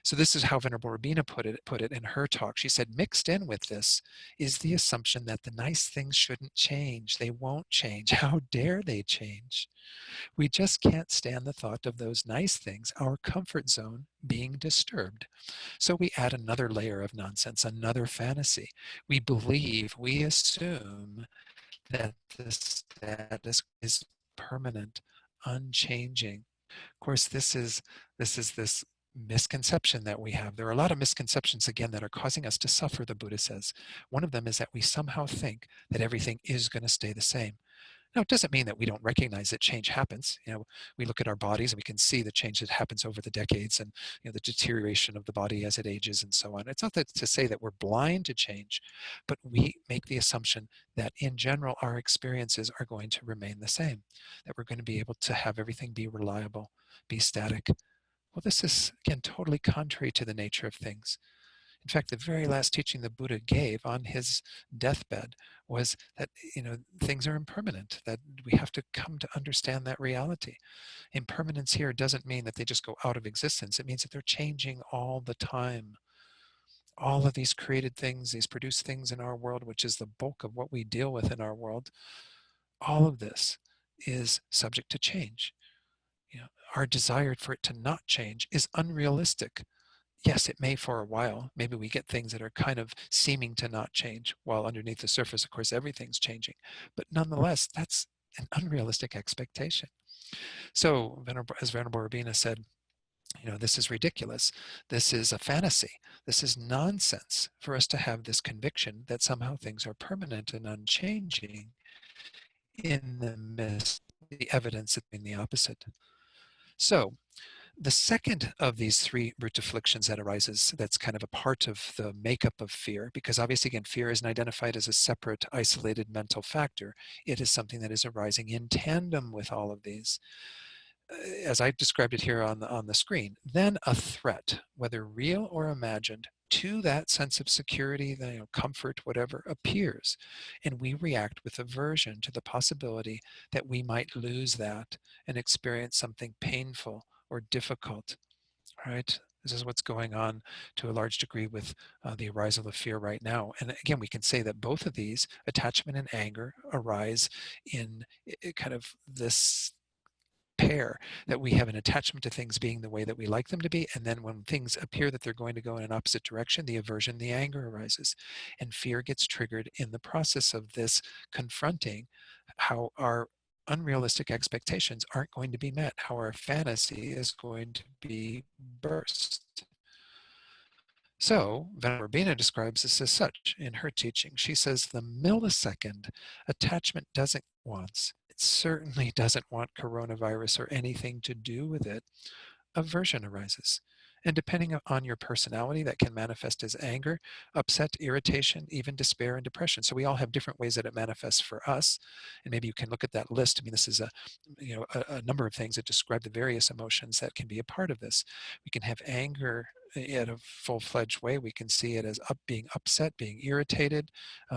So this is how Venerable Rabina put it in her talk. She said, mixed in with this is the assumption that the nice things shouldn't change. They won't change. How dare they change? We just can't stand the thought of those nice things, our comfort zone, being disturbed. So we add another layer of nonsense, another fantasy. We assume that the status is permanent, unchanging. Of course, this misconception that we have. There are a lot of misconceptions, again, that are causing us to suffer, the Buddha says. One of them is that we somehow think that everything is going to stay the same. Now, it doesn't mean that we don't recognize that change happens. We look at our bodies and we can see the change that happens over the decades, and the deterioration of the body as it ages and so on. It's not that to say that we're blind to change, but we make the assumption that in general our experiences are going to remain the same, that we're going to be able to have everything be reliable, be static. Well, this is, again, totally contrary to the nature of things. In fact, the very last teaching the Buddha gave on his deathbed was that things are impermanent, that we have to come to understand that reality. Impermanence here doesn't mean that they just go out of existence. It means that they're changing all the time. All of these created things, these produced things in our world, which is the bulk of what we deal with in our world, all of this is subject to change. Our desire for it to not change is unrealistic. Yes, it may for a while. Maybe we get things that are kind of seeming to not change, while underneath the surface, of course, everything's changing. But nonetheless, that's an unrealistic expectation. So, as Venerable Rabina said, this is ridiculous. This is a fantasy. This is nonsense for us to have this conviction that somehow things are permanent and unchanging in the midst of the evidence in the opposite. So, The second of these three root afflictions that arises, that's kind of a part of the makeup of fear, because obviously, again, fear isn't identified as a separate, isolated mental factor. It is something that is arising in tandem with all of these. As I described it here on the screen, then a threat, whether real or imagined, to that sense of security, comfort, whatever, appears. And we react with aversion to the possibility that we might lose that and experience something painful or difficult, right? This is what's going on to a large degree with the arisal of fear right now. And again, we can say that both of these, attachment and anger, arise in kind of this pair, that we have an attachment to things being the way that we like them to be, and then when things appear that they're going to go in an opposite direction, the aversion, the anger arises, and fear gets triggered in the process of this confronting how our unrealistic expectations aren't going to be met, how our fantasy is going to be burst. So Venerable Urbina describes this as such in her teaching. She says the millisecond attachment doesn't want, it certainly doesn't want coronavirus or anything to do with it, aversion arises. And depending on your personality, that can manifest as anger, upset, irritation, even despair and depression. So we all have different ways that it manifests for us. And maybe you can look at that list. I mean, this is a number of things that describe the various emotions that can be a part of this. We can have anger in a full-fledged way. We can see it as being upset, being irritated,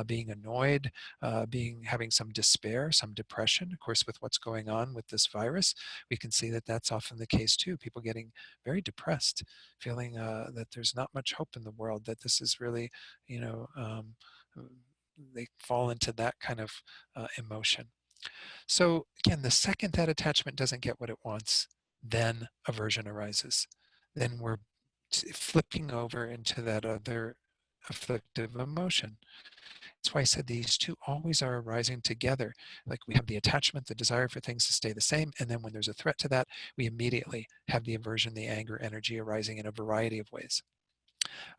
being annoyed, having some despair, some depression. Of course, with what's going on with this virus, we can see that that's often the case too. People getting very depressed, feeling that there's not much hope in the world, that this is really, they fall into that kind of emotion. So again, the second that attachment doesn't get what it wants, then aversion arises. Then we're flipping over into that other afflictive emotion. That's why I said these two always are arising together. Like we have the attachment, the desire for things to stay the same, and then when there's a threat to that, we immediately have the aversion, the anger energy arising in a variety of ways.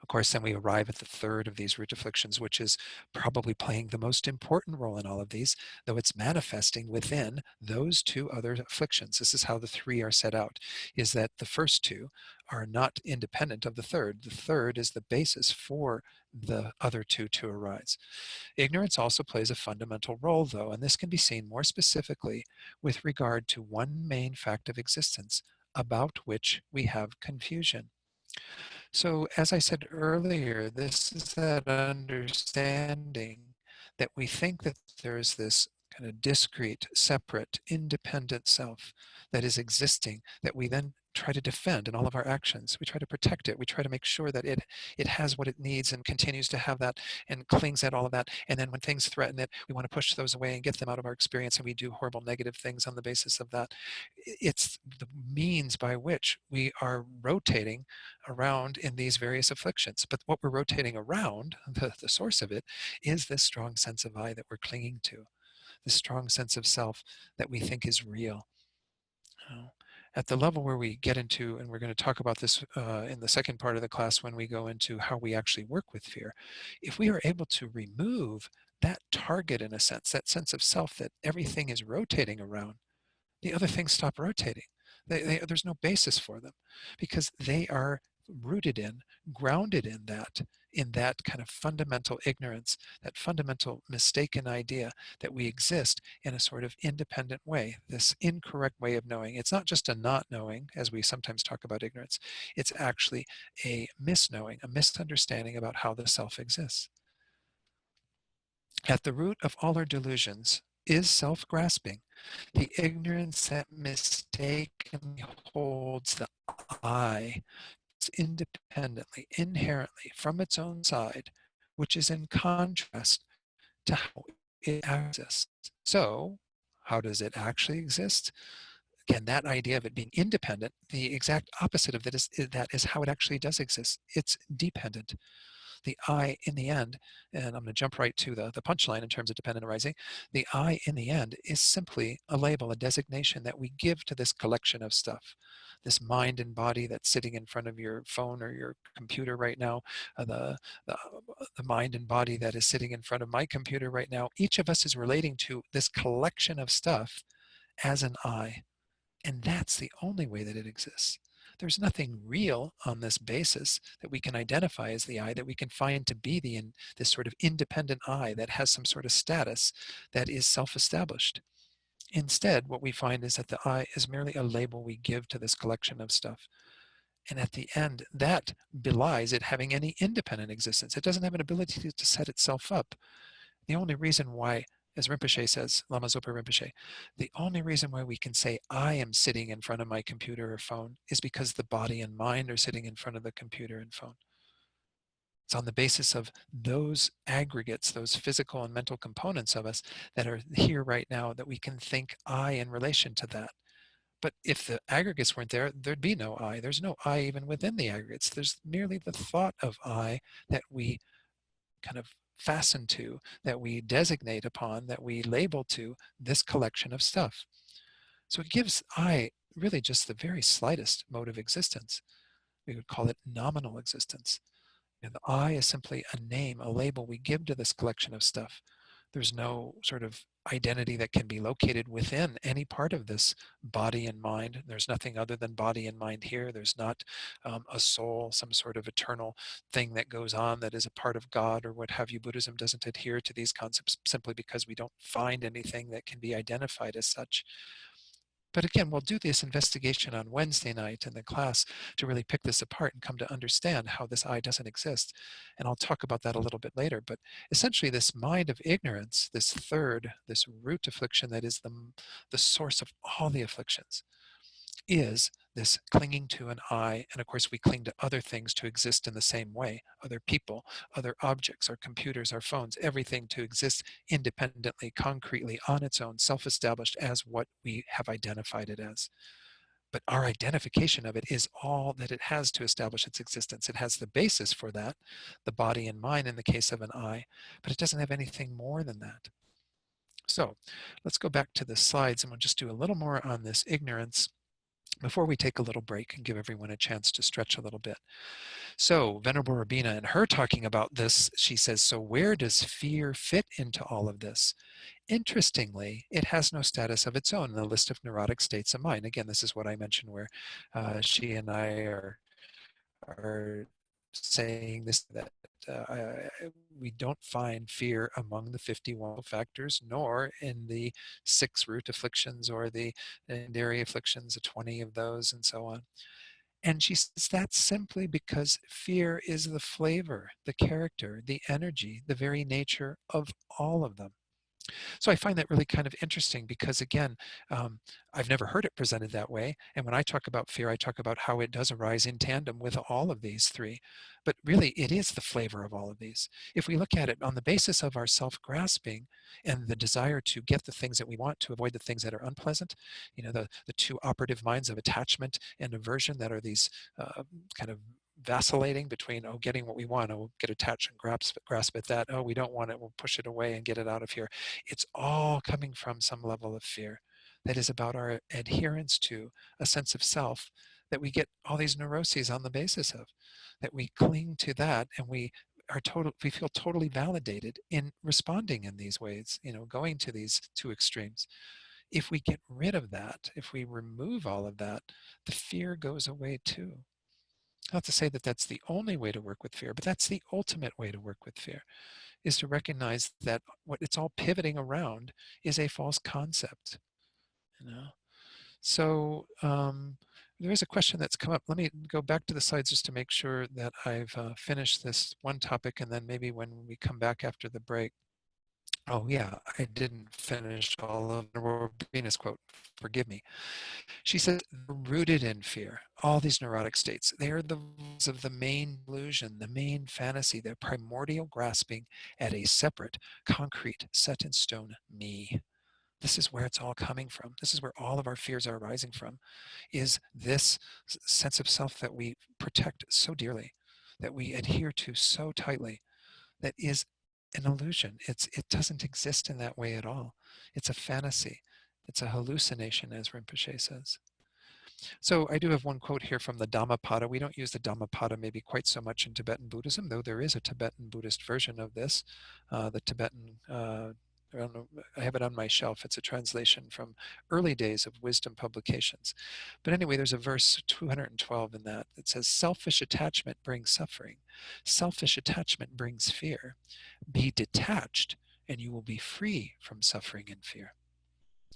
Of course, then we arrive at the third of these root afflictions, which is probably playing the most important role in all of these, though it's manifesting within those two other afflictions. This is how the three are set out, is that the first two are not independent of the third. The third is the basis for the other two to arise. Ignorance also plays a fundamental role, though, and this can be seen more specifically with regard to one main fact of existence, about which we have confusion. So as I said earlier, this is that understanding that we think that there's this kind of discrete, separate, independent self that is existing, that we then try to defend in all of our actions. We try to protect it. We try to make sure that it has what it needs and continues to have that and clings at all of that. And then when things threaten it, we want to push those away and get them out of our experience, and we do horrible negative things on the basis of that. It's the means by which we are rotating around in these various afflictions. But what we're rotating around, the source of it, is this strong sense of I that we're clinging to, this strong sense of self that we think is real. At the level where we get into, and we're going to talk about this in the second part of the class when we go into how we actually work with fear, if we are able to remove that target, in a sense, that sense of self that everything is rotating around, the other things stop rotating. There's no basis for them because they are rooted in, grounded in that kind of fundamental ignorance, that fundamental mistaken idea that we exist in a sort of independent way, this incorrect way of knowing. It's not just a not knowing, as we sometimes talk about ignorance. It's actually a misknowing, a misunderstanding about how the self exists. At the root of all our delusions is self-grasping, the ignorance that mistakenly holds the I independently, inherently from its own side, which is in contrast to how it exists. So, how does it actually exist? Again, that idea of it being independent, the exact opposite of that is how it actually does exist. It's dependent. The I in the end, and I'm going to jump right to the punchline in terms of dependent arising, the I in the end is simply a label, a designation that we give to this collection of stuff. This mind and body that's sitting in front of your phone or your computer right now, the mind and body that is sitting in front of my computer right now, each of us is relating to this collection of stuff as an I. And that's the only way that it exists. There's nothing real on this basis that we can identify as the I, that we can find to be this sort of independent I that has some sort of status that is self-established. Instead, what we find is that the I is merely a label we give to this collection of stuff. And at the end, that belies it having any independent existence. It doesn't have an ability to set itself up. The only reason why, as Rinpoche says, Lama Zopa Rinpoche, the only reason why we can say I am sitting in front of my computer or phone is because the body and mind are sitting in front of the computer and phone. It's on the basis of those aggregates, those physical and mental components of us that are here right now, that we can think I in relation to that. But if the aggregates weren't there, there'd be no I. There's no I even within the aggregates. There's merely the thought of I that we kind of fasten to, that we designate upon, that we label to this collection of stuff. So it gives I really just the very slightest mode of existence. We would call it nominal existence. And the I is simply a name, a label we give to this collection of stuff. There's no sort of identity that can be located within any part of this body and mind. There's nothing other than body and mind here. There's not a soul, some sort of eternal thing that goes on that is a part of God or what have you. Buddhism doesn't adhere to these concepts simply because we don't find anything that can be identified as such. But again, we'll do this investigation on Wednesday night in the class to really pick this apart and come to understand how this I doesn't exist. And I'll talk about that a little bit later. But essentially, this mind of ignorance, this root affliction that is the source of all the afflictions, is this clinging to an I. And of course, we cling to other things to exist in the same way, other people, other objects, our computers, our phones, everything to exist independently, concretely, on its own, self-established as what we have identified it as. But our identification of it is all that it has to establish its existence. It has the basis for that, the body and mind in the case of an I, but it doesn't have anything more than that. So let's go back to the slides and we'll just do a little more on this ignorance before we take a little break and give everyone a chance to stretch a little bit. So Venerable Rabina, and her talking about this, she says, so where does fear fit into all of this? Interestingly, it has no status of its own in the list of neurotic states of mind. Again, this is what I mentioned where she and I are saying this, that we don't find fear among the 51 factors, nor in the 6 root afflictions or the secondary afflictions, the 20 of those, and so on. And she says that's simply because fear is the flavor, the character, the energy, the very nature of all of them. So I find that really kind of interesting because, again, I've never heard it presented that way. And when I talk about fear, I talk about how it does arise in tandem with all of these 3. But really, it is the flavor of all of these. If we look at it on the basis of our self-grasping and the desire to get the things that we want, to avoid the things that are unpleasant, the 2 operative minds of attachment and aversion that are these kind of vacillating between, oh, getting what we want, oh, we'll get attached and grasp at that, oh, we don't want it, we'll push it away and get it out of here. It's all coming from some level of fear that is about our adherence to a sense of self that we get all these neuroses on the basis of, that we cling to that, and we feel totally validated in responding in these ways, going to these 2 extremes. If we get rid of that, if we remove all of that, the fear goes away too. Not to say that that's the only way to work with fear, but that's the ultimate way to work with fear, is to recognize that what it's all pivoting around is a false concept. So there is a question that's come up. Let me go back to the slides just to make sure that I've finished this one topic, and then maybe when we come back after the break. Oh yeah, I didn't finish all of Venus quote. Forgive me. She says, rooted in fear, all these neurotic states, they are the roots of the main illusion, the main fantasy, the primordial grasping at a separate, concrete, set in stone me. This is where it's all coming from. This is where all of our fears are arising from, is this sense of self that we protect so dearly, that we adhere to so tightly, that is an illusion. It doesn't exist in that way at all. It's a fantasy. It's a hallucination, as Rinpoche says. So I do have one quote here from the Dhammapada. We don't use the Dhammapada maybe quite so much in Tibetan Buddhism, though there is a Tibetan Buddhist version of this, the Tibetan I don't know, I have it on my shelf. It's a translation from early days of wisdom publications. But anyway, there's a verse 212 in that that says, selfish attachment brings suffering. Selfish attachment brings fear. Be detached and you will be free from suffering and fear.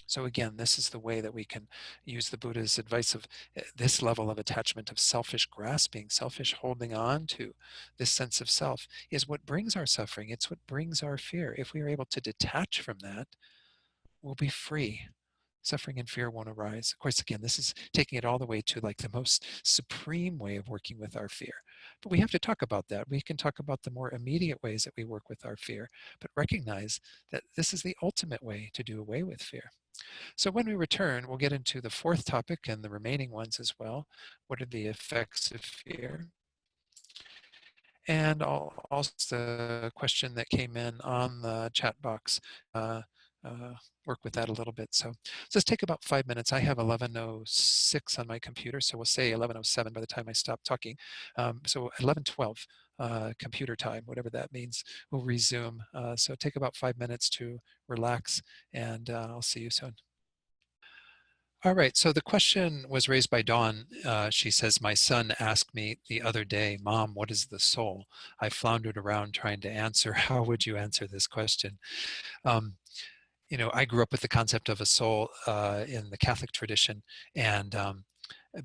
So again, this is the way that we can use the Buddha's advice of this level of attachment, of selfish grasping, selfish holding on to this sense of self is what brings our suffering. It's what brings our fear. If we are able to detach from that, we'll be free. Suffering and fear won't arise. Of course, again, this is taking it all the way to like the most supreme way of working with our fear. But we have to talk about that. We can talk about the more immediate ways that we work with our fear, but recognize that this is the ultimate way to do away with fear. So when we return, we'll get into the fourth topic and the remaining ones as well. What are the effects of fear? And also a question that came in on the chat box. Uh, work with that a little bit. So let's take about 5 minutes. I have 11:06 on my computer, so we'll say 11:07 by the time I stop talking. So 11:12 computer time, whatever that means, we'll resume. So take about 5 minutes to relax, and I'll see you soon. All right, so the question was raised by Dawn. She says, my son asked me the other day, Mom, what is the soul? I floundered around trying to answer. How would you answer this question? Um, I grew up with the concept of a soul in the Catholic tradition, and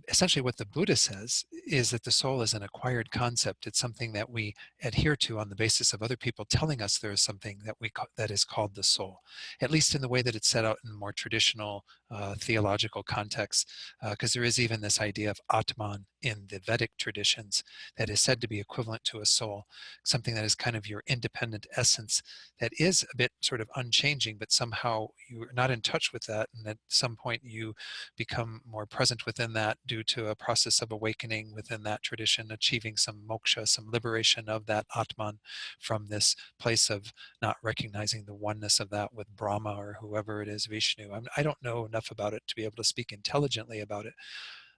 essentially what the Buddha says is that the soul is an acquired concept. It's something that we adhere to on the basis of other people telling us there is something that that is called the soul, at least in the way that it's set out in more traditional theological contexts, because there is even this idea of Atman in the Vedic traditions that is said to be equivalent to a soul, something that is kind of your independent essence that is a bit sort of unchanging, but somehow you're not in touch with that, and at some point you become more present within that due to a process of awakening within that tradition, achieving some moksha, some liberation of that Atman from this place of not recognizing the oneness of that with Brahma or whoever it is, Vishnu. I don't know enough about it to be able to speak intelligently about it.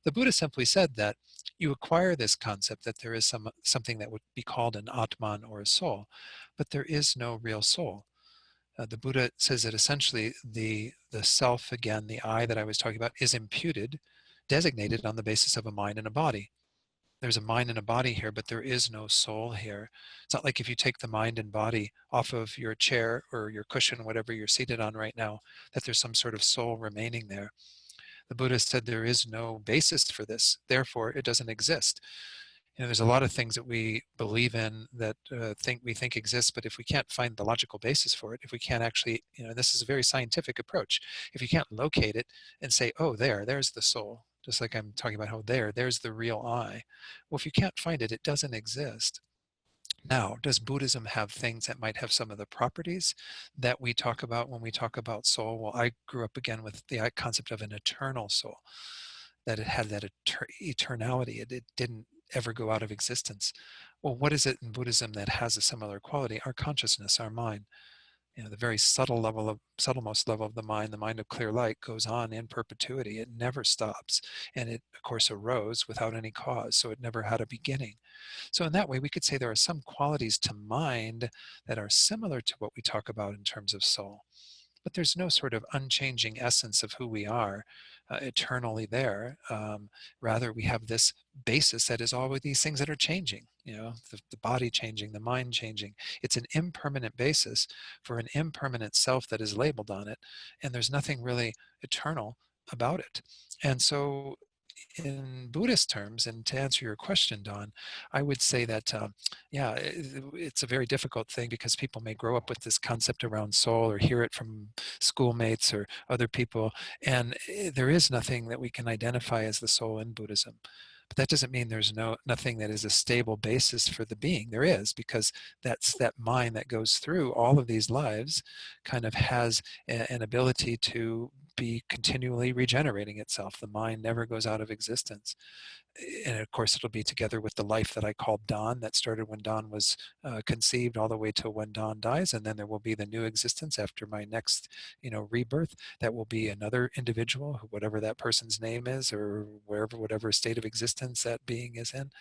The Buddha simply said that you acquire this concept that there is something that would be called an Atman or a soul, but there is no real soul. The Buddha says that essentially the self, again, the I that I was talking about, is imputed, designated on the basis of a mind and a body. There's a mind and a body here, but there is no soul here. It's not like if you take the mind and body off of your chair or your cushion, whatever you're seated on right now, that there's some sort of soul remaining there. The Buddha said there is no basis for this, therefore it doesn't exist. There's a lot of things that we believe in that we think exist, but if we can't find the logical basis for it, if we can't actually, this is a very scientific approach. If you can't locate it and say, oh, there's the soul, just like I'm talking about how there's the real I. Well, if you can't find it, it doesn't exist. Now, does Buddhism have things that might have some of the properties that we talk about when we talk about soul? Well, I grew up again with the concept of an eternal soul, that it had that eternality. It didn't ever go out of existence. Well, what is it in Buddhism that has a similar quality? Our consciousness, our mind. The very subtlemost level of the mind of clear light, goes on in perpetuity. It never stops. And it, of course, arose without any cause, so it never had a beginning. So in that way, we could say there are some qualities to mind that are similar to what we talk about in terms of soul. But there's no sort of unchanging essence of who we are eternally there. Rather, we have this basis that is all of these things that are changing, the body changing, the mind changing. It's an impermanent basis for an impermanent self that is labeled on it. And there's nothing really eternal about it. And so in Buddhist terms, and to answer your question, Don, I would say that, yeah, it's a very difficult thing because people may grow up with this concept around soul or hear it from schoolmates or other people, and there is nothing that we can identify as the soul in Buddhism. But that doesn't mean there's nothing that is a stable basis for the being. There is, because that's that mind that goes through all of these lives kind of has an ability to be continually regenerating itself. The mind never goes out of existence. And of course, it'll be together with the life that I called Dawn, that started when Dawn was conceived all the way to when Dawn dies. And then there will be the new existence after my next, rebirth. That will be another individual, whatever that person's name is, or whatever state of existence that being is in.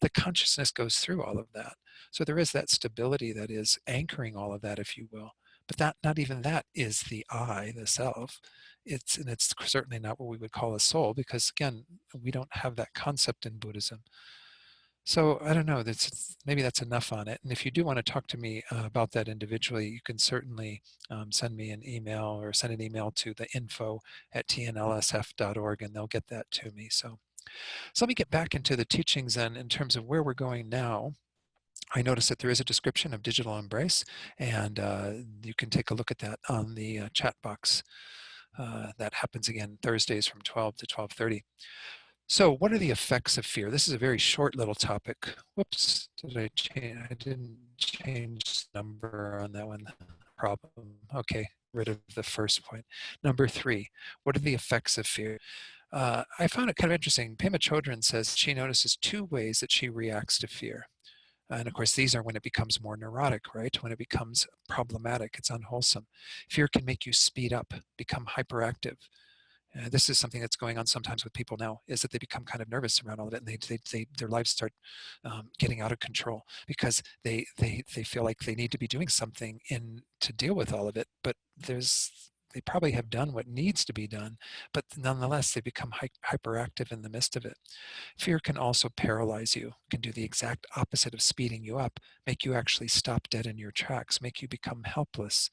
The consciousness goes through all of that. So there is that stability that is anchoring all of that, if you will. But that, not even that is the I, the self. And it's certainly not what we would call a soul, because again, we don't have that concept in Buddhism. So I don't know, maybe that's enough on it. And if you do want to talk to me about that individually, you can certainly send me an email, or send an email to the info@tnlsf.org, and they'll get that to me. So let me get back into the teachings then in terms of where we're going now. I noticed that there is a description of digital embrace, and you can take a look at that on the chat box. That happens again Thursdays from 12 to 12:30. So what are the effects of fear? This is a very short little topic. Whoops, did I change? I didn't change the number on that one. Problem. Okay, rid of the first point. Number 3, what are the effects of fear? I found it kind of interesting. Pema Chodron says she notices 2 ways that she reacts to fear. And of course, these are when it becomes more neurotic, right? When it becomes problematic, it's unwholesome. Fear can make you speed up, become hyperactive. This is something that's going on sometimes with people now, is that they become kind of nervous around all of it, and their lives start getting out of control, because they feel like they need to be doing something in to deal with all of it, but they probably have done what needs to be done, but nonetheless they become hyperactive in the midst of it. Fear can also paralyze you, can do the exact opposite of speeding you up, make you actually stop dead in your tracks, make you become helpless,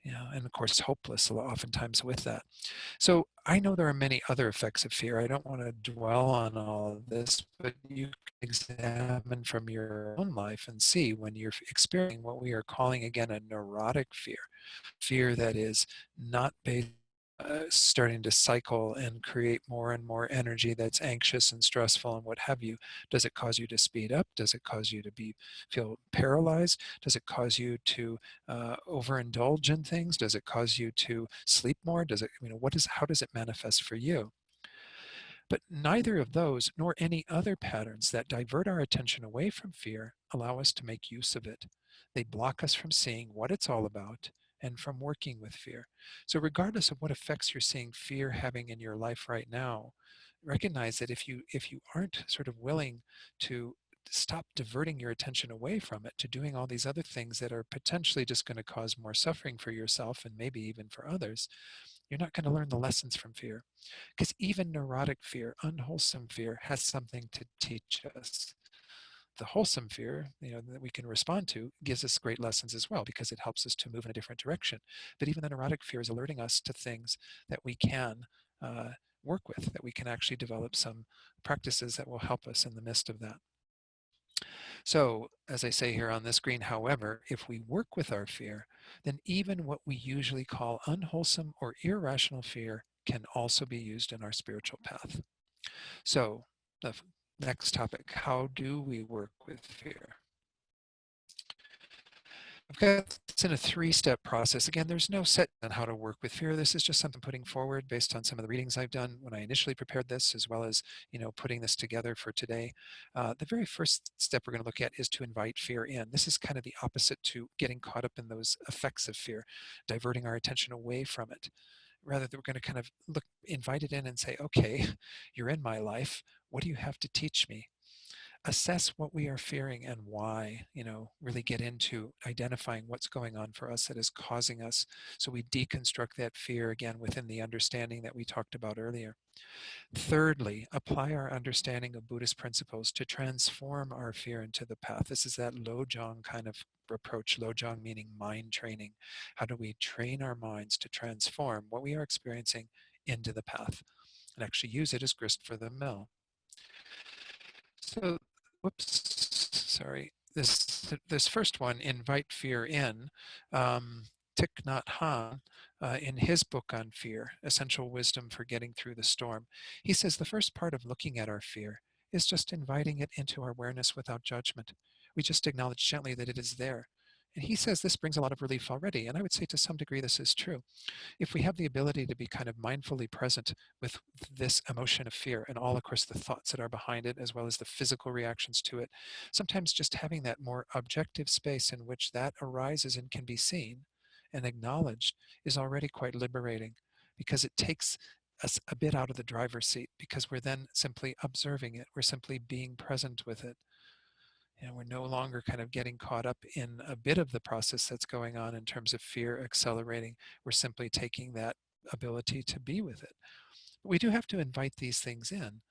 and of course hopeless oftentimes with that. So I know there are many other effects of fear. I don't want to dwell on all of this, but you can examine from your own life and see when you're experiencing what we are calling again a neurotic fear, fear that is not based starting to cycle and create more and more energy that's anxious and stressful and what have you. Does it cause you to speed up? Does it cause you to feel paralyzed? Does it cause you to overindulge in things? Does it cause you to sleep more? Does it, how does it manifest for you? But neither of those nor any other patterns that divert our attention away from fear allow us to make use of it. They block us from seeing what it's all about and from working with fear. So regardless of what effects you're seeing fear having in your life right now, recognize that if you aren't sort of willing to stop diverting your attention away from it to doing all these other things that are potentially just going to cause more suffering for yourself and maybe even for others, you're not going to learn the lessons from fear. Because even neurotic fear, unwholesome fear, has something to teach us. The wholesome fear, that we can respond to, gives us great lessons as well, because it helps us to move in a different direction. But even the neurotic fear is alerting us to things that we can uh, work with, that we can actually develop some practices that will help us in the midst of that. So, as I say here on the screen, however, if we work with our fear, then even what we usually call unwholesome or irrational fear can also be used in our spiritual path. So, the next topic, how do we work with fear? I've got this in a 3-step process. Again, there's no set on how to work with fear. This is just something putting forward based on some of the readings I've done when I initially prepared this, as well as putting this together for today. The very first step we're going to look at is to invite fear in. This is kind of the opposite to getting caught up in those effects of fear, diverting our attention away from it. Rather, we're going to kind of invite it in and say, okay, you're in my life. What do you have to teach me? Assess what we are fearing and why, really get into identifying what's going on for us that is causing us. So we deconstruct that fear again within the understanding that we talked about earlier. Thirdly, apply our understanding of Buddhist principles to transform our fear into the path. This is that Lojong kind of approach, Lojong meaning mind training. How do we train our minds to transform what we are experiencing into the path and actually use it as grist for the mill? So, whoops, sorry. This first one, invite fear in. Thich Nhat Hanh, in his book on fear, Essential Wisdom for Getting Through the Storm, he says the first part of looking at our fear is just inviting it into our awareness without judgment. We just acknowledge gently that it is there. And he says this brings a lot of relief already. And I would say to some degree this is true. If we have the ability to be kind of mindfully present with this emotion of fear and all, of course, the thoughts that are behind it, as well as the physical reactions to it, sometimes just having that more objective space in which that arises and can be seen and acknowledged is already quite liberating, because it takes us a bit out of the driver's seat, because we're then simply observing it. We're simply being present with it. We're no longer kind of getting caught up in a bit of the process that's going on in terms of fear accelerating. We're simply taking that ability to be with it. But we do have to invite these things in.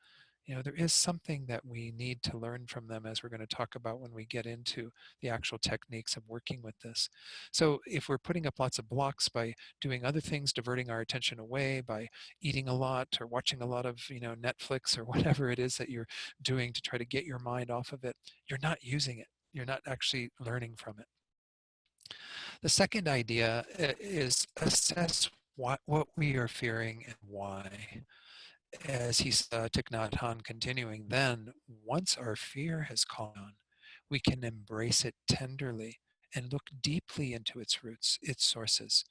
There is something that we need to learn from them, as we're going to talk about when we get into the actual techniques of working with this. So if we're putting up lots of blocks by doing other things, diverting our attention away, by eating a lot or watching a lot of Netflix or whatever it is that you're doing to try to get your mind off of it, you're not using it. You're not actually learning from it. The second idea is assess what we are fearing and why. As he saw Thich Nhat Hanh continuing, then once our fear has calmed down, we can embrace it tenderly and look deeply into its roots, its sources.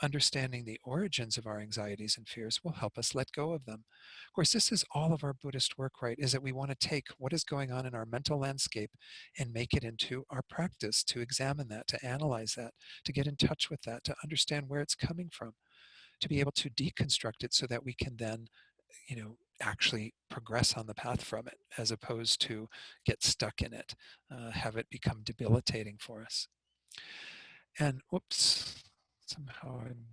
Understanding the origins of our anxieties and fears will help us let go of them. Of course, this is all of our Buddhist work, right? Is that we want to take what is going on in our mental landscape and make it into our practice, to examine that, to analyze that, to get in touch with that, to understand where it's coming from, to be able to deconstruct it so that we can then actually progress on the path from it, as opposed to get stuck in it, have it become debilitating for us. And whoops, somehow I'm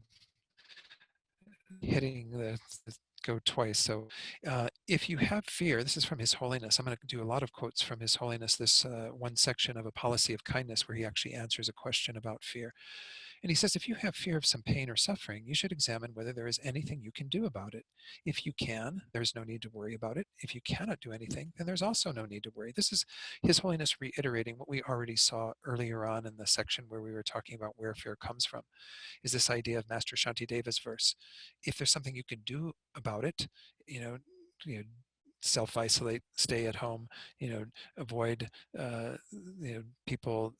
hitting the go twice. So if you have fear, this is from His Holiness. I'm going to do a lot of quotes from His Holiness, this one section of A Policy of Kindness, where he actually answers a question about fear. And he says, if you have fear of some pain or suffering, you should examine whether there is anything you can do about it. If you can, there's no need to worry about it. If you cannot do anything, then there's also no need to worry. This is His Holiness reiterating what we already saw earlier on in the section where we were talking about where fear comes from, is this idea of Master Shantideva's verse. If there's something you can do about it, you know, you know, self-isolate, stay at home, avoid people,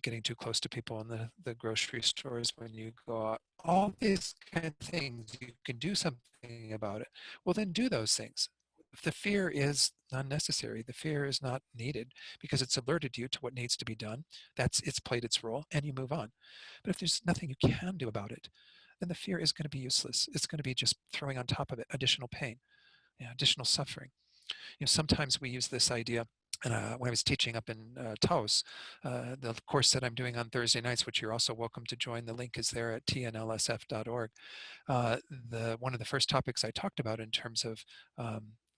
getting too close to people in the grocery stores when you go out. All these kind of things, you can do something about it. Well, then do those things. If the fear is unnecessary, the fear is not needed, because it's alerted you to what needs to be done. It's played its role, and you move on. But if there's nothing you can do about it, then the fear is going to be useless. It's going to be just throwing on top of it additional pain, additional suffering. Sometimes we use this idea. When I was teaching up in Taos, the course that I'm doing on Thursday nights, which you're also welcome to join, the link is there at tnlsf.org. One of the first topics I talked about in terms of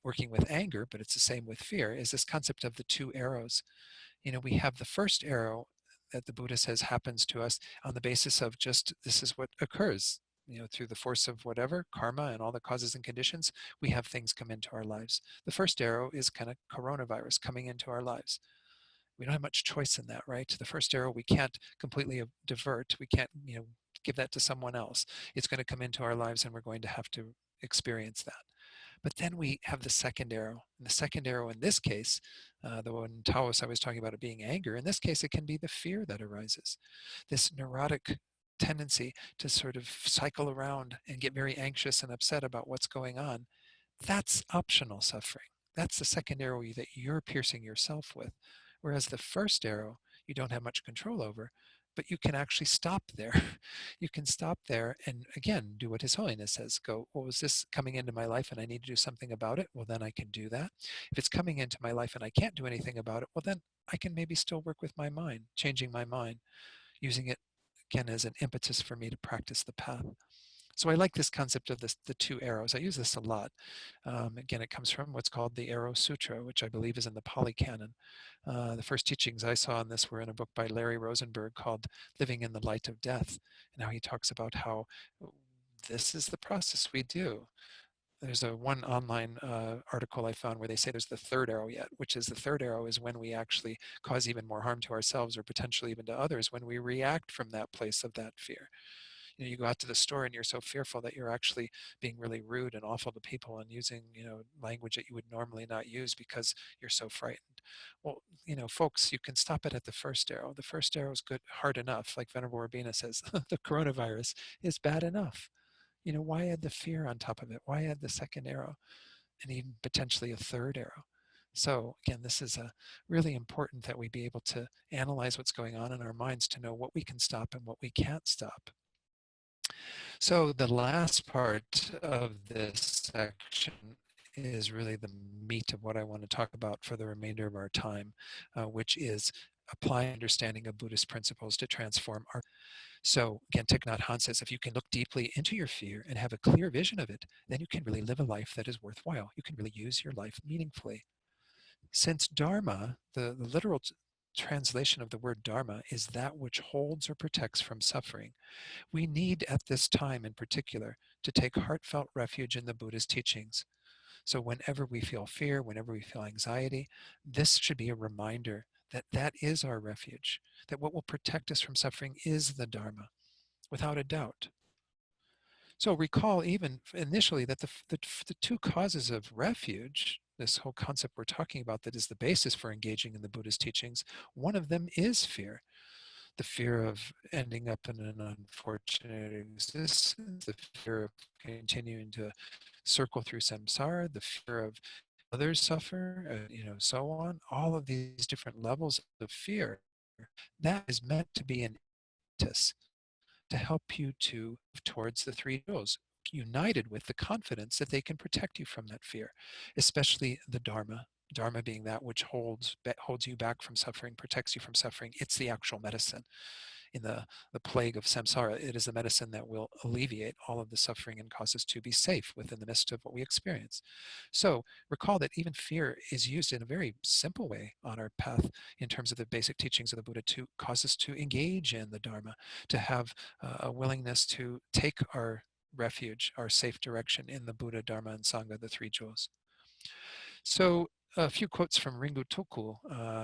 working with anger, but it's the same with fear, is this concept of the two arrows. We have the first arrow that the Buddha says happens to us on the basis of just, this is what occurs. Through the force of whatever, karma and all the causes and conditions, we have things come into our lives. The first arrow is kind of coronavirus coming into our lives. We don't have much choice in that, right? The first arrow we can't completely divert. We can't, give that to someone else. It's going to come into our lives, and we're going to have to experience that. But then we have the second arrow. And the second arrow in this case, the one in Taoist I was talking about it being anger, in this case it can be the fear that arises. This neurotic tendency to sort of cycle around and get very anxious and upset about what's going on. That's optional suffering. That's the second arrow that you're piercing yourself with. Whereas the first arrow, you don't have much control over, but you can actually stop there. You can stop there and, again, do what His Holiness says. Go, well, was this coming into my life and I need to do something about it? Well, then I can do that. If it's coming into my life and I can't do anything about it, well, then I can maybe still work with my mind, changing my mind, using it, again, as an impetus for me to practice the path. So I like this concept of the two arrows. I use this a lot. Again, it comes from what's called the Arrow Sutra, which I believe is in the Pali Canon. The first teachings I saw on this were in a book by Larry Rosenberg called Living in the Light of Death. And how he talks about how this is the process we do. There's one online article I found where they say there's the third arrow yet, which is the third arrow is when we actually cause even more harm to ourselves, or potentially even to others, when we react from that place of that fear. You go out to the store and you're so fearful that you're actually being really rude and awful to people and using, language that you would normally not use because you're so frightened. Well, folks, you can stop it at the first arrow. The first arrow is good, hard enough. Like Venerable Rabina says, the coronavirus is bad enough. Why add the fear on top of it? Why add the second arrow and even potentially a third arrow? So again, this is really important that we be able to analyze what's going on in our minds to know what we can stop and what we can't stop. So the last part of this section is really the meat of what I want to talk about for the remainder of our time, which is applying understanding of Buddhist principles to transform our. So again, Thich Nhat Hanh says, if you can look deeply into your fear and have a clear vision of it, then you can really live a life that is worthwhile. You can really use your life meaningfully. Since Dharma, the literal translation of the word Dharma is that which holds or protects from suffering, we need at this time in particular to take heartfelt refuge in the Buddha's teachings. So whenever we feel fear, whenever we feel anxiety, this should be a reminder that that is our refuge, that what will protect us from suffering is the Dharma, without a doubt. So recall even initially that the two causes of refuge, this whole concept we're talking about that is the basis for engaging in the Buddhist teachings, one of them is fear. The fear of ending up in an unfortunate existence, the fear of continuing to circle through samsara, the fear of others suffer, so on, all of these different levels of fear, that is meant to be an impetus to help you to move towards the three jewels, united with the confidence that they can protect you from that fear, especially the Dharma. Dharma being that which holds you back from suffering, protects you from suffering. It's the actual medicine. In the plague of samsara, it is the medicine that will alleviate all of the suffering and cause us to be safe within the midst of what we experience. So recall that even fear is used in a very simple way on our path in terms of the basic teachings of the Buddha to cause us to engage in the Dharma, to have a willingness to take our refuge, our safe direction in the Buddha, Dharma, and Sangha, the three jewels. So a few quotes from Ringu Toku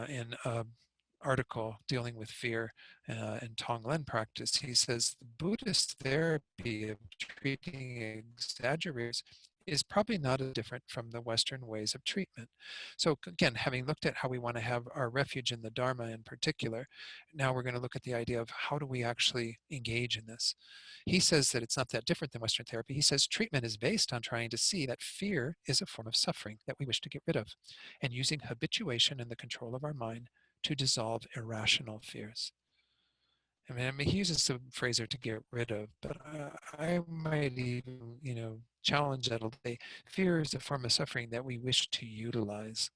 in an article dealing with fear and Tonglen practice. He says the Buddhist therapy of treating exaggerators is probably not as different from the Western ways of treatment. So again, having looked at how we want to have our refuge in the Dharma in particular, now we're going to look at the idea of how do we actually engage in this. He says that it's not that different than Western therapy. He says treatment is based on trying to see that fear is a form of suffering that we wish to get rid of, and using habituation and the control of our mind to dissolve irrational fears. I mean, he uses the phrase there to get rid of, but I might even, challenge that a little. Fear is a form of suffering that we wish to utilize,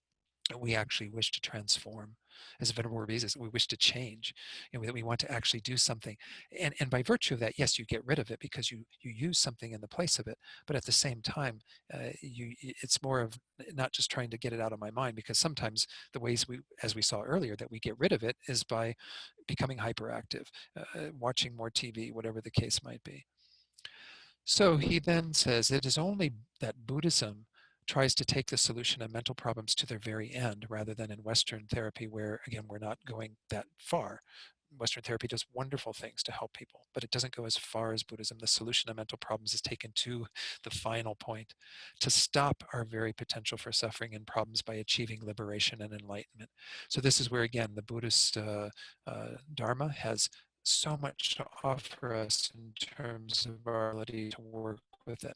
that we actually wish to transform. As Venerable Rebbe says, we wish to change, that we want to actually do something. And by virtue of that, yes, you get rid of it because you use something in the place of it. But at the same time, it's more of not just trying to get it out of my mind, because sometimes the ways as we saw earlier, that we get rid of it is by becoming hyperactive, watching more TV, whatever the case might be. So he then says it is only that Buddhism tries to take the solution of mental problems to their very end, rather than in Western therapy, where again, we're not going that far. Western therapy does wonderful things to help people, but it doesn't go as far as Buddhism. The solution of mental problems is taken to the final point, to stop our very potential for suffering and problems by achieving liberation and enlightenment. So this is where, again, the Buddhist Dharma has so much to offer us in terms of our ability to work with it.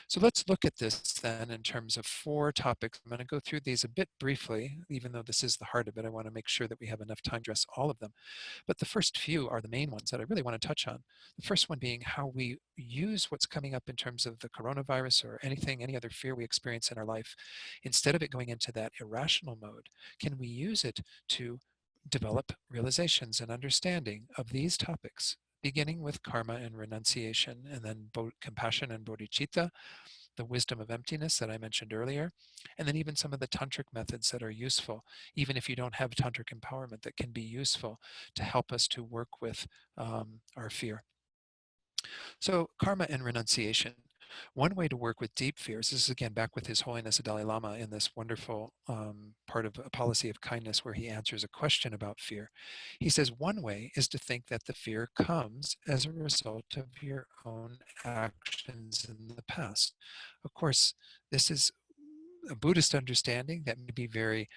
So let's look at this then in terms of 4 topics. I'm going to go through these a bit briefly, even though this is the heart of it. I want to make sure that we have enough time to address all of them. But the first few are the main ones that I really want to touch on. The first one being how we use what's coming up in terms of the coronavirus or any other fear we experience in our life. Instead of it going into that irrational mode, can we use it to develop realizations and understanding of these topics, beginning with karma and renunciation, and then compassion and bodhicitta, the wisdom of emptiness that I mentioned earlier, and then even some of the tantric methods that are useful, even if you don't have tantric empowerment, that can be useful to help us to work with our fear. So karma and renunciation. One way to work with deep fears, this is again back with His Holiness the Dalai Lama in this wonderful part of a policy of kindness where he answers a question about fear. He says one way is to think that the fear comes as a result of your own actions in the past. Of course, this is a Buddhist understanding that may be very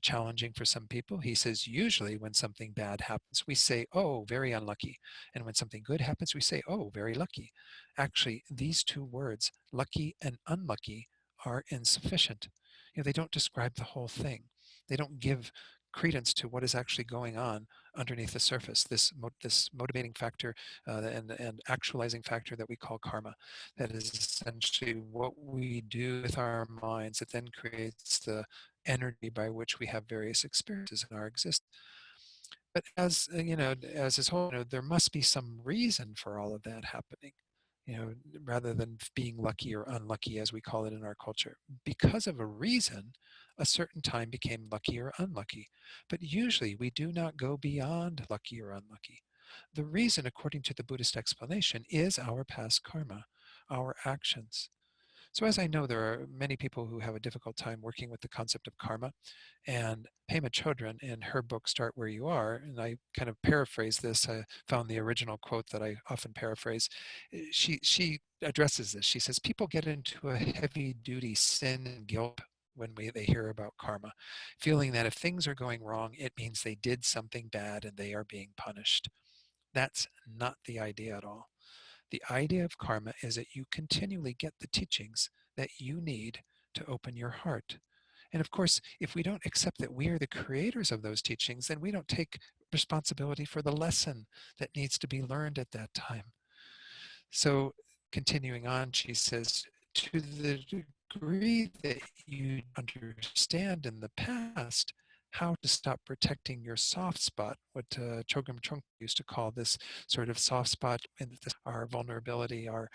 challenging for some people. He says usually when something bad happens, we say, oh, very unlucky. And when something good happens, we say, oh, very lucky. Actually, these 2 words, lucky and unlucky, are insufficient. They don't describe the whole thing. They don't give credence to what is actually going on underneath the surface, this motivating factor and actualizing factor that we call karma. That is essentially what we do with our minds that then creates the energy by which we have various experiences in our existence. But as as his whole, there must be some reason for all of that happening, rather than being lucky or unlucky, as we call it in our culture. Because of a reason, a certain time became lucky or unlucky. But usually we do not go beyond lucky or unlucky. The reason, according to the Buddhist explanation, is our past karma, our actions. So as I know, there are many people who have a difficult time working with the concept of karma, and Pema Chodron in her book Start Where You Are, and I kind of paraphrase this, I found the original quote that I often paraphrase. She addresses this. She says, people get into a heavy duty sin and guilt when they hear about karma, feeling that if things are going wrong, it means they did something bad and they are being punished. That's not the idea at all. The idea of karma is that you continually get the teachings that you need to open your heart. And of course, if we don't accept that we are the creators of those teachings, then we don't take responsibility for the lesson that needs to be learned at that time. So continuing on, she says, to the degree that you understand in the past how to stop protecting your soft spot, what Chogyam Trungpa used to call this sort of soft spot, in our vulnerability, our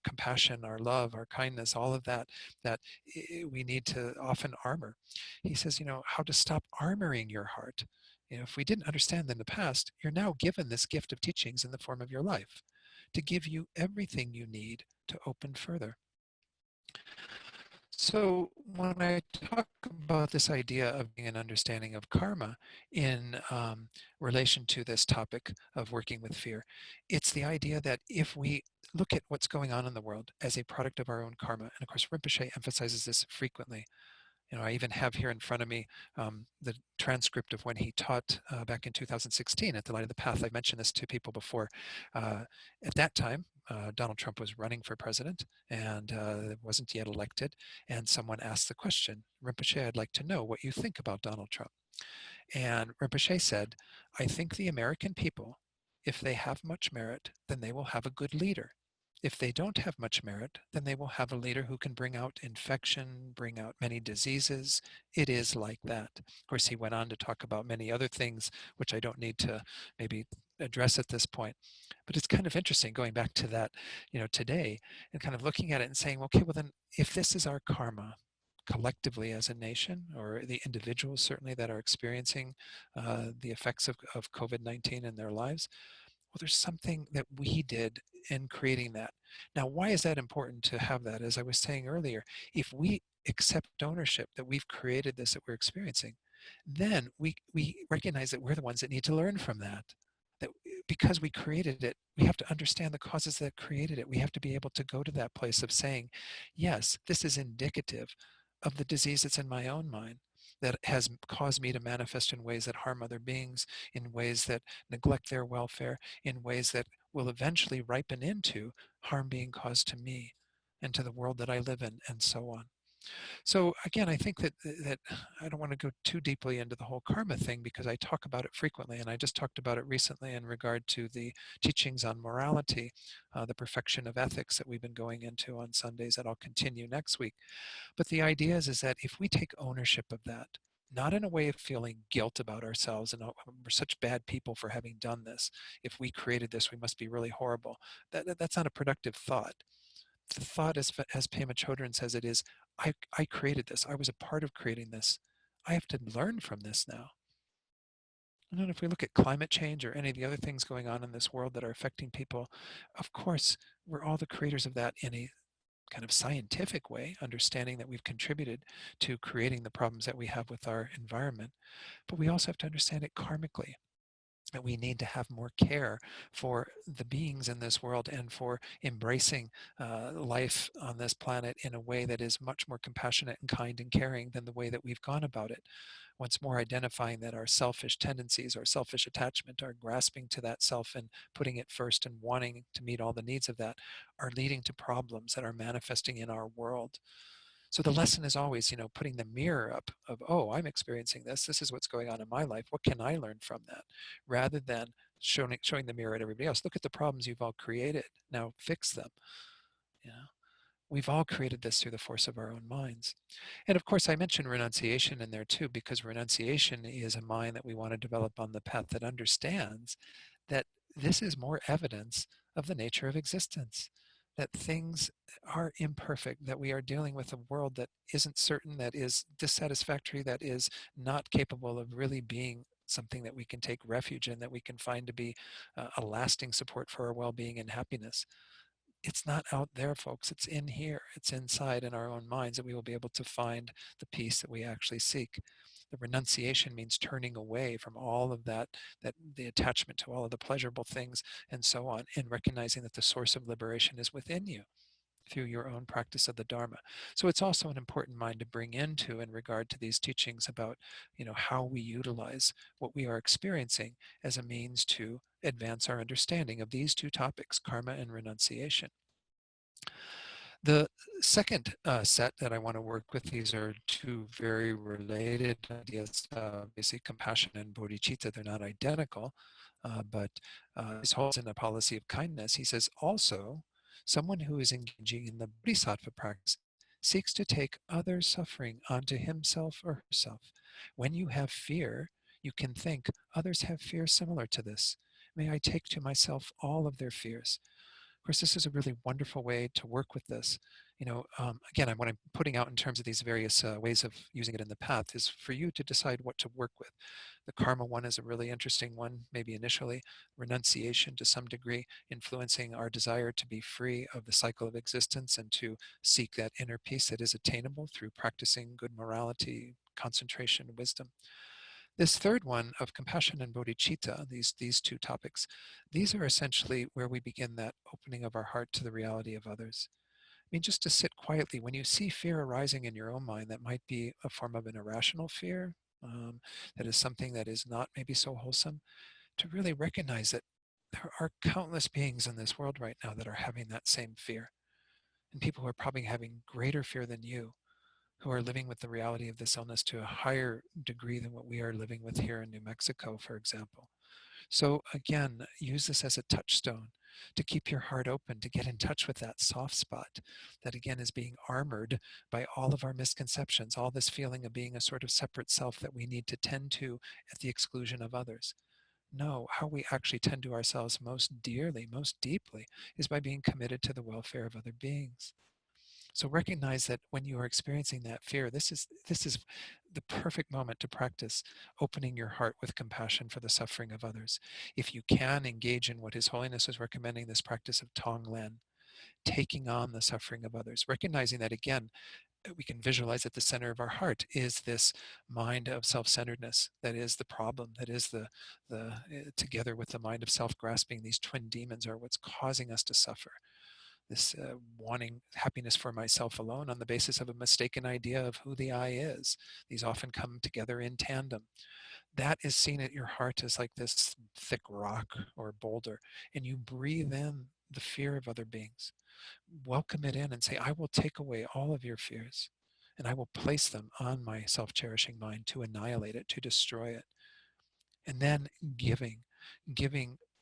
compassion, our love, our kindness, all of that, that we need to often armor. He says, how to stop armoring your heart. If we didn't understand in the past, you're now given this gift of teachings in the form of your life to give you everything you need to open further. So when I talk about this idea of being an understanding of karma in relation to this topic of working with fear, it's the idea that if we look at what's going on in the world as a product of our own karma, and of course Rinpoche emphasizes this frequently. I even have here in front of me the transcript of when he taught back in 2016 at the Light of the Path. I've mentioned this to people before. At that time, Donald Trump was running for president and wasn't yet elected. And someone asked the question, Rinpoche, I'd like to know what you think about Donald Trump. And Rinpoche said, I think the American people, if they have much merit, then they will have a good leader. If they don't have much merit, then they will have a leader who can bring out infection, bring out many diseases. It is like that. Of course, he went on to talk about many other things, which I don't need to maybe address at this point. But it's kind of interesting going back to that, today, and kind of looking at it and saying, okay, well then, if this is our karma, collectively as a nation, or the individuals certainly that are experiencing the effects of COVID-19 in their lives, well, there's something that we did in creating that. Now, why is that important to have that? As I was saying earlier, if we accept ownership that we've created this that we're experiencing, then we recognize that we're the ones that need to learn from that. That because we created it, we have to understand the causes that created it. We have to be able to go to that place of saying, yes, this is indicative of the disease that's in my own mind that has caused me to manifest in ways that harm other beings, in ways that neglect their welfare, in ways that will eventually ripen into harm being caused to me and to the world that I live in, and so on. So again, I think that I don't want to go too deeply into the whole karma thing because I talk about it frequently, and I just talked about it recently in regard to the teachings on morality, the perfection of ethics that we've been going into on Sundays, that I'll continue next week. But the idea is that if we take ownership of that, not in a way of feeling guilt about ourselves and, oh, we're such bad people for having done this. If we created this, we must be really horrible. That's not a productive thought. The thought, as Pema Chodron says it is, I created this. I was a part of creating this. I have to learn from this now. And then if we look at climate change or any of the other things going on in this world that are affecting people, of course, we're all the creators of that in a kind of scientific way, understanding that we've contributed to creating the problems that we have with our environment. But we also have to understand it karmically, that we need to have more care for the beings in this world and for embracing life on this planet in a way that is much more compassionate and kind and caring than the way that we've gone about it. Once more identifying that our selfish tendencies, our selfish attachment, our grasping to that self and putting it first and wanting to meet all the needs of that are leading to problems that are manifesting in our world. So the lesson is always, putting the mirror up of, oh, I'm experiencing this. This is what's going on in my life. What can I learn from that? Rather than showing the mirror at everybody else. Look at the problems you've all created. Now fix them. You know, we've all created this through the force of our own minds. And of course, I mentioned renunciation in there too, because renunciation is a mind that we want to develop on the path that understands that this is more evidence of the nature of existence, that things are imperfect, that we are dealing with a world that isn't certain, that is dissatisfactory, that is not capable of really being something that we can take refuge in, that we can find to be a lasting support for our well-being and happiness. It's not out there, folks. It's in here. It's inside in our own minds that we will be able to find the peace that we actually seek. The renunciation means turning away from all of that the attachment to all of the pleasurable things and so on, and recognizing that the source of liberation is within you through your own practice of the Dharma. So it's also an important mind to bring into in regard to these teachings about, how we utilize what we are experiencing as a means to advance our understanding of these two topics, karma and renunciation. The second set that I want to work with, these are two very related ideas, basically compassion and bodhicitta. They're not identical, but this holds in a policy of kindness. He says also, someone who is engaging in the bodhisattva practice seeks to take other suffering onto himself or herself. When you have fear, you can think, others have fear similar to this. May I take to myself all of their fears? Of course, this is a really wonderful way to work with this. Again, what I'm putting out in terms of these various ways of using it in the path is for you to decide what to work with. The karma one is a really interesting one, maybe initially. Renunciation to some degree, influencing our desire to be free of the cycle of existence and to seek that inner peace that is attainable through practicing good morality, concentration, wisdom. This third one of compassion and bodhicitta, these two topics, these are essentially where we begin that opening of our heart to the reality of others. I mean, just to sit quietly, when you see fear arising in your own mind, that might be a form of an irrational fear, that is something that is not maybe so wholesome, to really recognize that there are countless beings in this world right now that are having that same fear, and people who are probably having greater fear than you, who are living with the reality of this illness to a higher degree than what we are living with here in New Mexico, for example. So again, use this as a touchstone to keep your heart open, to get in touch with that soft spot that again is being armored by all of our misconceptions, all this feeling of being a sort of separate self that we need to tend to at the exclusion of others. No, how we actually tend to ourselves most dearly, most deeply, is by being committed to the welfare of other beings. So recognize that when you are experiencing that fear, this is the perfect moment to practice opening your heart with compassion for the suffering of others. If you can engage in what His Holiness is recommending, this practice of Tonglen, taking on the suffering of others, recognizing that again, we can visualize at the center of our heart is this mind of self-centeredness that is the problem, that is together with the mind of self-grasping, these twin demons are what's causing us to suffer. This wanting happiness for myself alone on the basis of a mistaken idea of who the I is. These often come together in tandem. That is seen at your heart as like this thick rock or boulder, and you breathe in the fear of other beings. Welcome it in and say, I will take away all of your fears, and I will place them on my self-cherishing mind to annihilate it, to destroy it. And then giving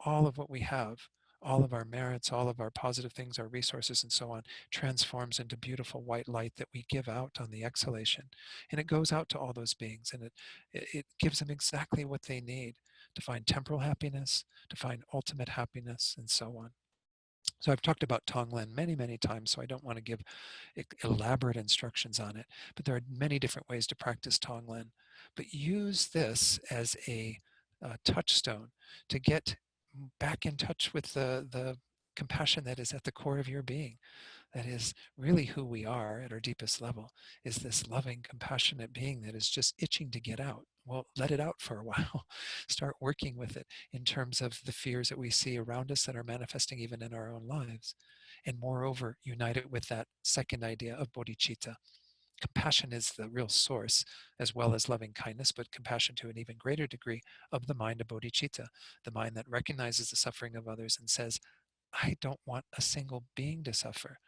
all of what we have, all of our merits, all of our positive things, our resources and so on, transforms into beautiful white light that we give out on the exhalation. And it goes out to all those beings, and it gives them exactly what they need to find temporal happiness, to find ultimate happiness, and so on. So I've talked about Tonglen many, many times, so I don't want to give elaborate instructions on it, but there are many different ways to practice Tonglen. But use this as a touchstone to get back in touch with the compassion that is at the core of your being, that is really who we are at our deepest level, is this loving, compassionate being that is just itching to get out. Well, let it out for a while. Start working with it in terms of the fears that we see around us that are manifesting even in our own lives. And moreover, unite it with that second idea of bodhicitta. Compassion is the real source, as well as loving kindness, but compassion to an even greater degree of the mind of bodhicitta, the mind that recognizes the suffering of others and says, I don't want a single being to suffer.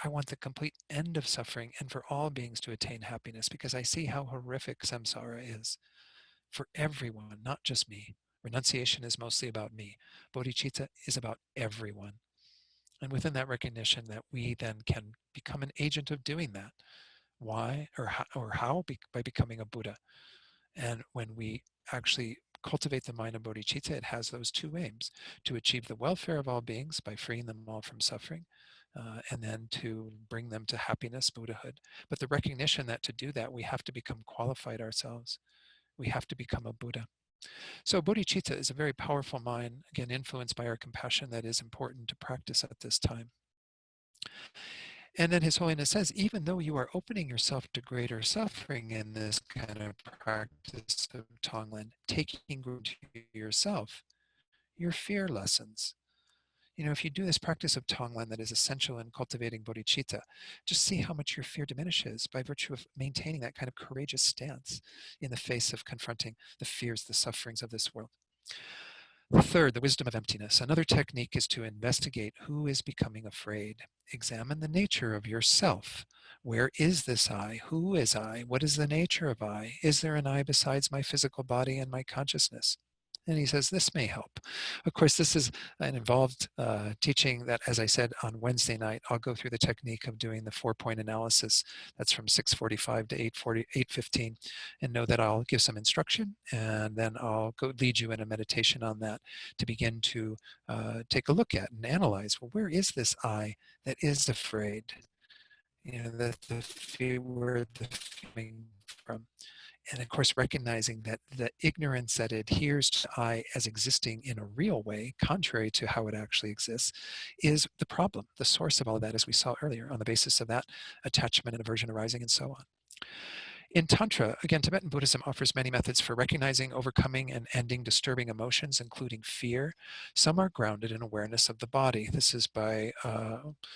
I want the complete end of suffering and for all beings to attain happiness, because I see how horrific samsara is for everyone, not just me. Renunciation is mostly about me. Bodhicitta is about everyone. And within that recognition that we then can become an agent of doing that. Why or how? By becoming a Buddha. And when we actually cultivate the mind of bodhicitta, it has those two aims: to achieve the welfare of all beings by freeing them all from suffering, and then to bring them to happiness, Buddhahood. But the recognition that to do that, we have to become qualified ourselves. We have to become a Buddha. So bodhicitta is a very powerful mind, again, influenced by our compassion, that is important to practice at this time. And then His Holiness says, even though you are opening yourself to greater suffering in this kind of practice of Tonglen, taking to yourself, your fear lessens. If you do this practice of Tonglen that is essential in cultivating bodhicitta, just see how much your fear diminishes by virtue of maintaining that kind of courageous stance in the face of confronting the fears, the sufferings of this world. The third, the wisdom of emptiness. Another technique is to investigate who is becoming afraid. Examine the nature of yourself. Where is this I? Who is I? What is the nature of I? Is there an I besides my physical body and my consciousness? And he says this may help. Of course, this is an involved teaching that, as I said, on Wednesday night, I'll go through the technique of doing the 4-point analysis. That's from 6:45 to 8:15, and know that I'll give some instruction, and then I'll go lead you in a meditation on that to begin to take a look at and analyze, well, where is this I that is afraid? That the fear, where the coming from. And of course, recognizing that the ignorance that adheres to I as existing in a real way, contrary to how it actually exists, is the problem, the source of all of that, as we saw earlier, on the basis of that attachment and aversion arising and so on. In Tantra, again, Tibetan Buddhism offers many methods for recognizing, overcoming, and ending disturbing emotions, including fear. Some are grounded in awareness of the body. This is by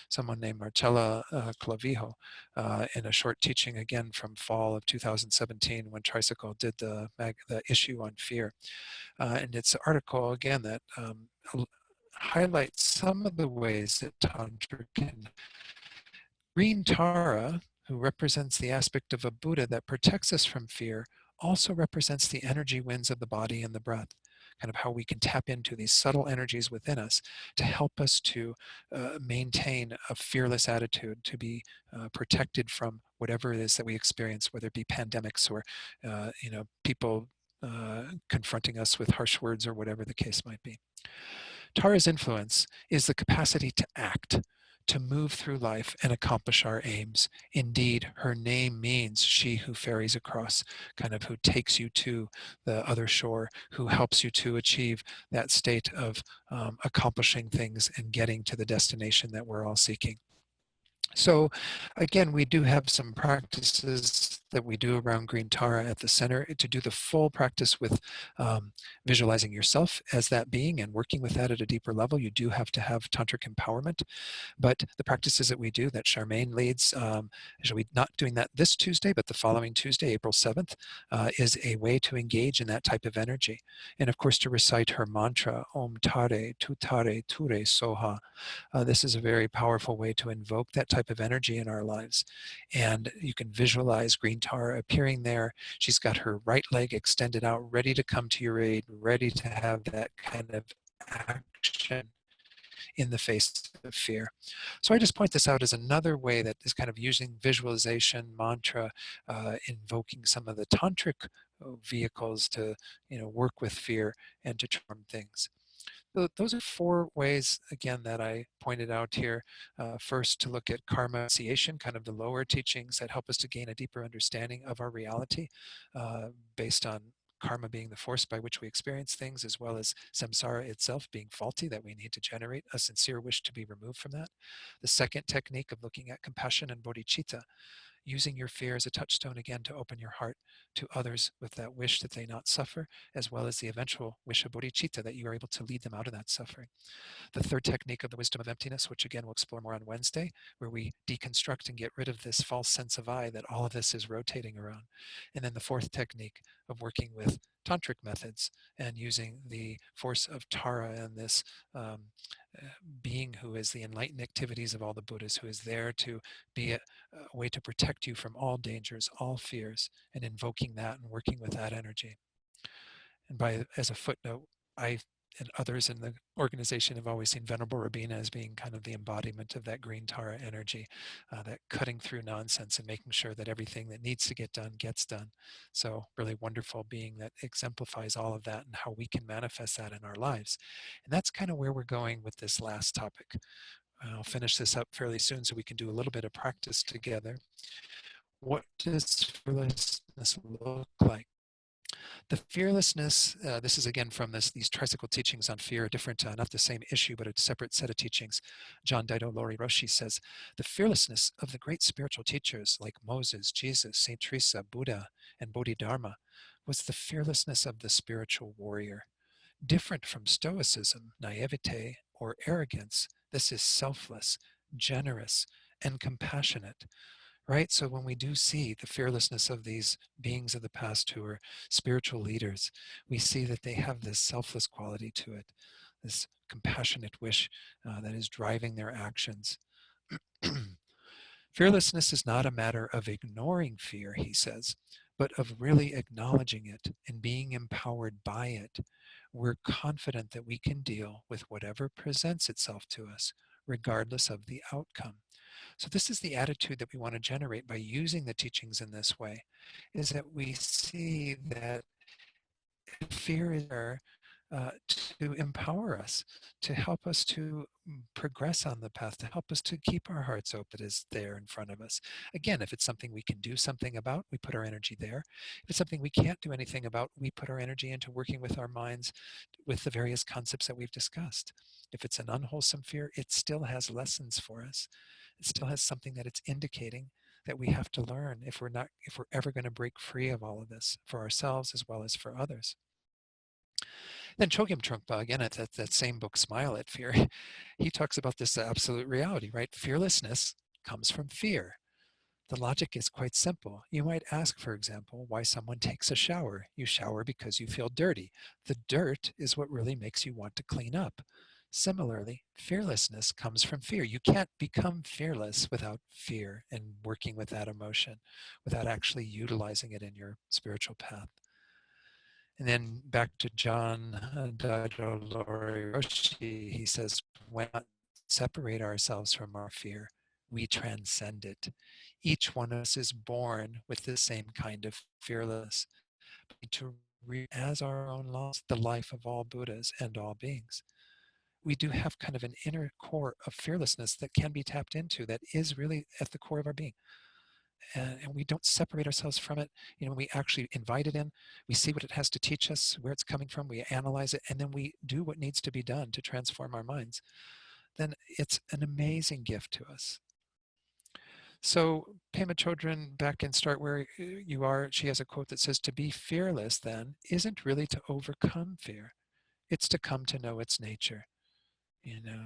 someone named Marcella Clavijo in a short teaching, again, from fall of 2017 when Tricycle did the issue on fear. And it's an article, again, that highlights some of the ways that Tantra can. Green Tara, who represents the aspect of a Buddha that protects us from fear, also represents the energy winds of the body and the breath, kind of how we can tap into these subtle energies within us to help us to maintain a fearless attitude, to be protected from whatever it is that we experience, whether it be pandemics or people confronting us with harsh words or whatever the case might be. Tara's influence is the capacity to act, to move through life and accomplish our aims. Indeed, her name means she who ferries across, kind of who takes you to the other shore, who helps you to achieve that state of accomplishing things and getting to the destination that we're all seeking. So again, we do have some practices that we do around Green Tara at the center to do the full practice with visualizing yourself as that being and working with that at a deeper level. You do have to have tantric empowerment. But the practices that we do, that Charmaine leads, shall we not doing that this Tuesday, but the following Tuesday, April 7th, is a way to engage in that type of energy. And of course, to recite her mantra, Om Tare, Tutare, Ture, Soha. This is a very powerful way to invoke that type of energy in our lives. And you can visualize Green Tara appearing there. She's got her right leg extended out, ready to come to your aid, ready to have that kind of action in the face of fear. So I just point this out as another way that is kind of using visualization, mantra, invoking some of the tantric vehicles to work with fear and to transform things. So those are 4 ways, again, that I pointed out here. First, to look at karma renunciation, kind of the lower teachings that help us to gain a deeper understanding of our reality based on karma being the force by which we experience things, as well as samsara itself being faulty, that we need to generate a sincere wish to be removed from that. The second technique of looking at compassion and bodhicitta, using your fear as a touchstone again to open your heart to others with that wish that they not suffer, as well as the eventual wish of bodhicitta that you are able to lead them out of that suffering. The third technique of the wisdom of emptiness, which again we'll explore more on Wednesday, where we deconstruct and get rid of this false sense of I that all of this is rotating around. And then the fourth technique of working with tantric methods and using the force of Tara and this um, being who is the enlightened activities of all the Buddhas, who is there to be a way to protect you from all dangers, all fears, and invoking that and working with that energy. And by as a footnote, I and others in the organization have always seen Venerable Rabina as being kind of the embodiment of that green Tara energy, that cutting through nonsense and making sure that everything that needs to get done gets done. So really wonderful being that exemplifies all of that and how we can manifest that in our lives. And that's kind of where we're going with this last topic. I'll finish this up fairly soon so we can do a little bit of practice together. What does fearlessness look like? The fearlessness, this is again from these tricycle teachings on fear, a different, not the same issue, but a separate set of teachings. John Daido Lori Roshi says, the fearlessness of the great spiritual teachers like Moses, Jesus, Saint Teresa, Buddha, and Bodhidharma was the fearlessness of the spiritual warrior. Different from stoicism, naivete, or arrogance, this is selfless, generous, and compassionate, right? So when we do see the fearlessness of these beings of the past who are spiritual leaders, we see that they have this selfless quality to it, this compassionate wish that is driving their actions. Fearlessness is not a matter of ignoring fear, he says, but of really acknowledging it and being empowered by it. We're confident that we can deal with whatever presents itself to us, regardless of the outcome. So this is the attitude that we want to generate by using the teachings in this way, is that we see that fear is there to empower us, to help us to progress on the path, to help us to keep our hearts open is there in front of us. Again, if it's something we can do something about, we put our energy there. If it's something we can't do anything about, we put our energy into working with our minds with the various concepts that we've discussed. If it's an unwholesome fear, it still has lessons for us. It still has something that it's indicating that we have to learn if we're ever going to break free of all of this for ourselves as well as for others. Then Chogyam Trungpa, again, at that same book, Smile at Fear, he talks about this absolute reality, right? Fearlessness comes from fear. The logic is quite simple. You might ask, for example, why someone takes a shower. You shower because you feel dirty. The dirt is what really makes you want to clean up. Similarly, fearlessness comes from fear. You can't become fearless without fear and working with that emotion, without actually utilizing it in your spiritual path. And then back to John Dadolori Roshi, he says, when we separate ourselves from our fear, we transcend it. Each one of us is born with the same kind of fearlessness, to read as our own loss the life of all Buddhas and all beings. We do have kind of an inner core of fearlessness that can be tapped into, that is really at the core of our being. And we don't separate ourselves from it. You know, we actually invite it in, we see what it has to teach us, where it's coming from, we analyze it, and then we do what needs to be done to transform our minds. Then it's an amazing gift to us. So Pema Chodron, back and start where you are, she has a quote that says, to be fearless then isn't really to overcome fear. It's to come to know its nature. You know,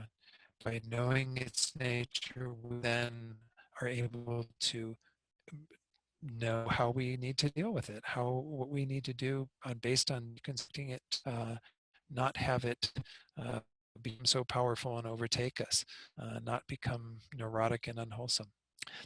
by knowing its nature, we then are able to know how we need to deal with it, what we need to do based on constructing it, not have it become so powerful and overtake us, not become neurotic and unwholesome.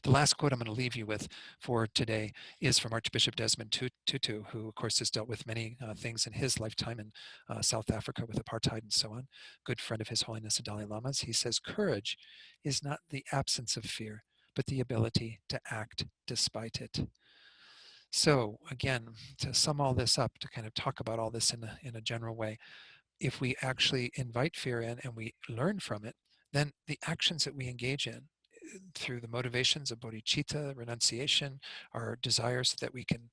The last quote I'm going to leave you with for today is from Archbishop Desmond Tutu, who of course has dealt with many things in his lifetime in South Africa with apartheid and so on. Good friend of His Holiness the Dalai Lama's. He says, courage is not the absence of fear, but the ability to act despite it. So again, to sum all this up, to kind of talk about all this in a general way, if we actually invite fear in and we learn from it, then the actions that we engage in through the motivations of bodhicitta, renunciation, our desires that we can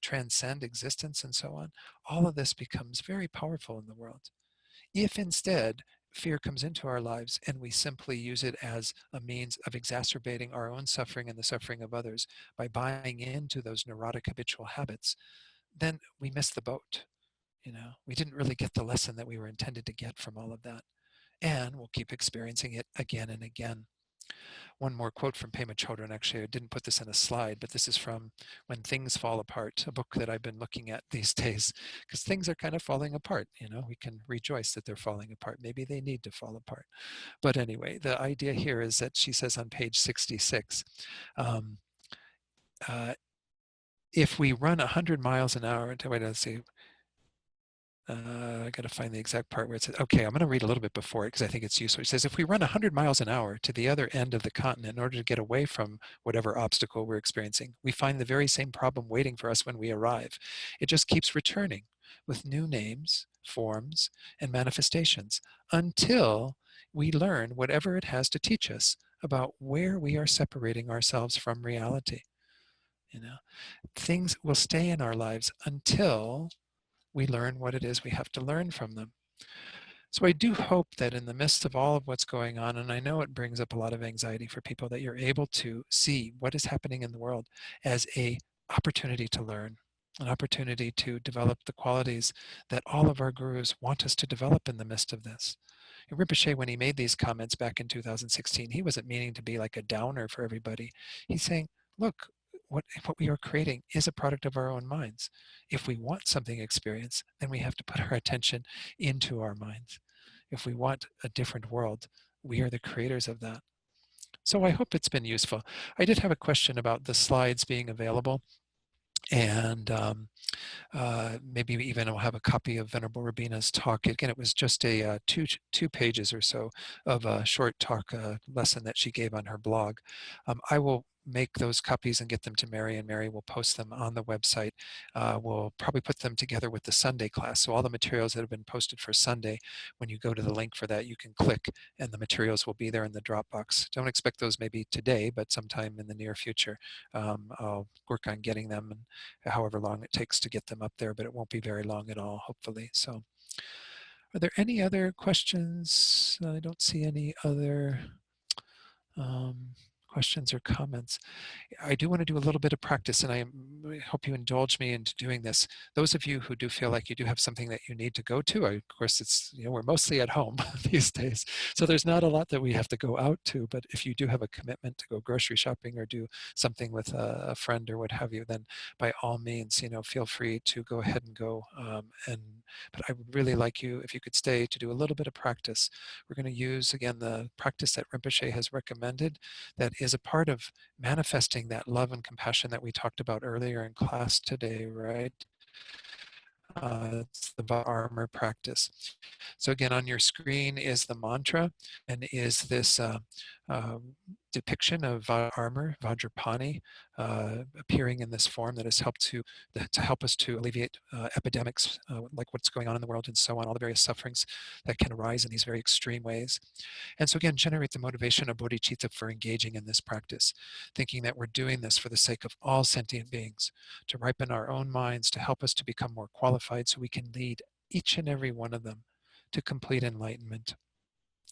transcend existence and so on, all of this becomes very powerful in the world. If instead fear comes into our lives and we simply use it as a means of exacerbating our own suffering and the suffering of others by buying into those neurotic habitual habits, then we miss the boat. You know, we didn't really get the lesson that we were intended to get from all of that. And we'll keep experiencing it again and again. One more quote from Pema Chodron. Actually, I didn't put this in a slide, but this is from When Things Fall Apart, a book that I've been looking at these days, because things are kind of falling apart. You know, we can rejoice that they're falling apart. Maybe they need to fall apart. But anyway, the idea here is that she says on page 66, um, uh, if we run 100 miles an hour, wait, let's see, I got to find the exact part where it says, okay, I'm going to read a little bit before it because I think it's useful. It says, if we run 100 miles an hour to the other end of the continent in order to get away from whatever obstacle we're experiencing, we find the very same problem waiting for us when we arrive. It just keeps returning with new names, forms, and manifestations until we learn whatever it has to teach us about where we are separating ourselves from reality. You know, things will stay in our lives until we learn what it is we have to learn from them. So I do hope that in the midst of all of what's going on, and I know it brings up a lot of anxiety for people, that you're able to see what is happening in the world as a opportunity to learn, an opportunity to develop the qualities that all of our gurus want us to develop in the midst of this. And Rinpoche, when he made these comments back in 2016, he wasn't meaning to be like a downer for everybody. He's saying, look, what we are creating is a product of our own minds. If we want something experienced, then we have to put our attention into our minds. If we want a different world, we are the creators of that. So I hope it's been useful. I did have a question about the slides being available, and maybe even I'll have a copy of Venerable Rabina's talk. Again, it was just a two pages or so of a short talk lesson that she gave on her blog. I will make those copies and get them to Mary, and Mary will post them on the website. We'll probably put them together with the Sunday class. So all the materials that have been posted for Sunday, when you go to the link for that, you can click and the materials will be there in the Dropbox. Don't expect those maybe today, but sometime in the near future. I'll work on getting them, and however long it takes to get them up there, but it won't be very long at all, hopefully. So are there any other questions? I don't see any other questions or comments. I do want to do a little bit of practice, and I hope you indulge me into doing this. Those of you who do feel like you do have something that you need to go to, of course, it's, you know, we're mostly at home these days, so there's not a lot that we have to go out to. But if you do have a commitment to go grocery shopping or do something with a friend or what have you, then by all means, you know, feel free to go ahead and go. But I would really like you, if you could stay, to do a little bit of practice. We're going to use again the practice that Rinpoche has recommended, that is a part of manifesting that love and compassion that we talked about earlier in class today, right? It's the armor practice. So again, on your screen is the mantra, and is this uh, depiction of armor, Vajrapani, appearing in this form that has helped to help us to alleviate epidemics, like what's going on in the world and so on, all the various sufferings that can arise in these very extreme ways. And so again, generate the motivation of bodhicitta for engaging in this practice, thinking that we're doing this for the sake of all sentient beings, to ripen our own minds, to help us to become more qualified so we can lead each and every one of them to complete enlightenment.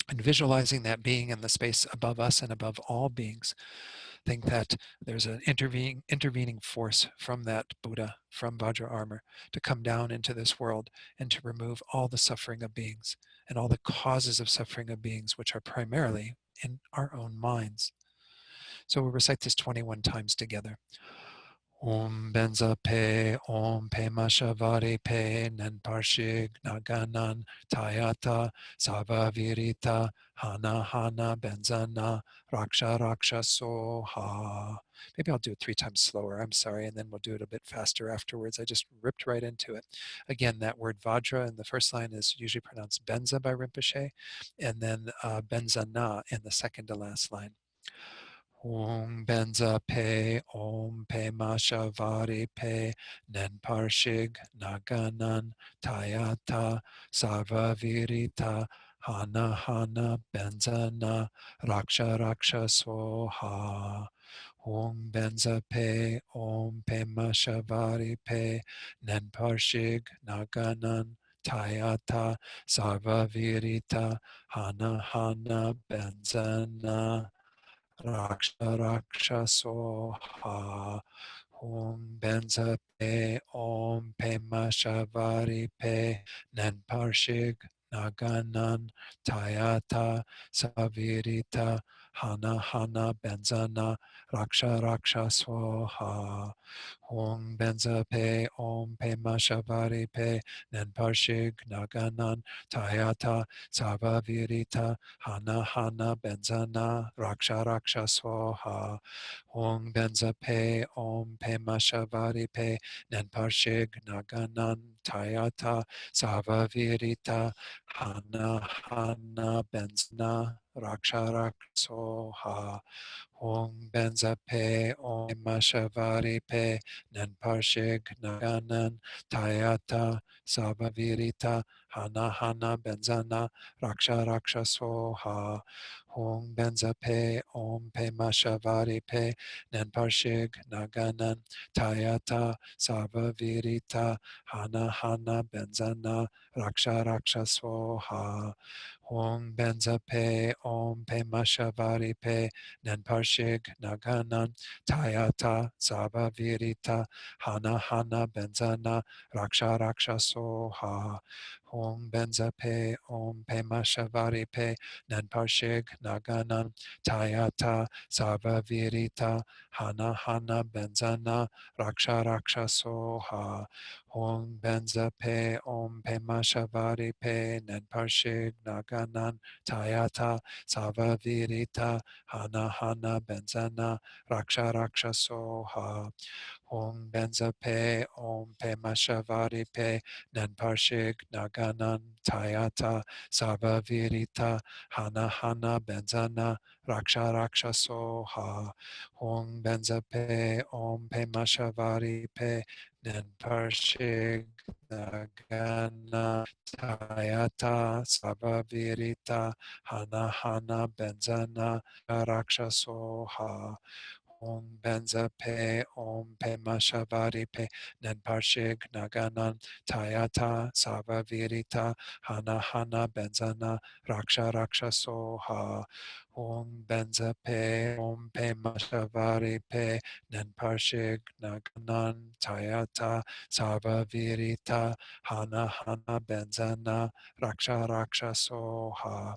And visualizing that being in the space above us and above all beings, think that there's an intervening force from that Buddha, from Vajra armor, to come down into this world and to remove all the suffering of beings and all the causes of suffering of beings, which are primarily in our own minds. So we'll recite this 21 times together. Om Benza Pe, Om Pe Mashavari Pe, Nanparshig Naganan Tayata Savavirita Hana Hana Benzana Raksha Raksha Soha. Maybe I'll do it 3 times slower, I'm sorry, and then we'll do it a bit faster afterwards. I just ripped right into it. Again, that word Vajra in the first line is usually pronounced Benza by Rinpoche, and then Benzana in the second to last line. Om Benza Pe, Om Pe Mashavari Pe, Nenparshig Naganan Tayata Sarva Virita Hana Hana Benzana Raksha Raksha Soha. Om Benza Pe, Om Pe Mashavari Pe, Nenparshig Naganan Tayata Sarva Virita Hana Hana Benzana Raksha Raksha Soha. Om Benza Pe, Om Pe Mashavari Pe, Nanparshig Naganan Tayata Savirita Hana Hana Benzana Raksha Raksha Swaha. Hong Benza Pe Om Pe Mashavari Pe Nenparshig Naganan Tayata Sava Virita Hana Hana Benzana Raksha Raksha Swaha. Hong Benza Pe Om Pe Mashavari Pe Nenparshig Naganan Tayata Sava Virita Hana Hana Benzana Raksha Raksha Swaha. Hong Benza Pe Om Mashavari Pe Nenparshig Naganan Tayata Sabavirita Hana Hana Benzana Raksha Raksha Soha. Hong Benza Pe Om Pe Mashavari Pe Nenparshig Naganan Tayata Sabavirita Hana Hana Benzana Raksha Raksha Soha. Hong Benza Pe Om Pe Mashavari Pe Nenparshig Naganan Tayata Sava Virita Hana Hana Benzana Raksha Raksha Soha. Hong Benza Pe Om Pe Mashavari Pe Nenparshig Naganan Tayata Sava Virita Hana Hana Benzana Raksha Raksha Soha. Hong Benza Pe Om Pe Mashavari Pe Nenparshig Naganan Tayata Sava Virita Hana Hana Benzana Raksha Raksha Soha. Hong Benza Pe Om Pe Mashavari Pe Nenparshig Naganan Tayata Sava Virita Hana Hana Benzana Raksha Raksha Soha. Hong Benza Pe Om Pe Mashavari Pe Nenparshig Nagana Tayata Sava Virita Hana Hana Benzana Raksha Soha. Om Benza Pe Om Pe Mashavari Pe Nenparshig Naganan Tayata Sava Virita Hana Hana Benzana Raksha Raksha Soha. Om Benza Pe Om Pe Mashavari Pe Nenparshig Naganan Tayata Sava Virita Hana Hana Benzana Raksha Raksha Soha.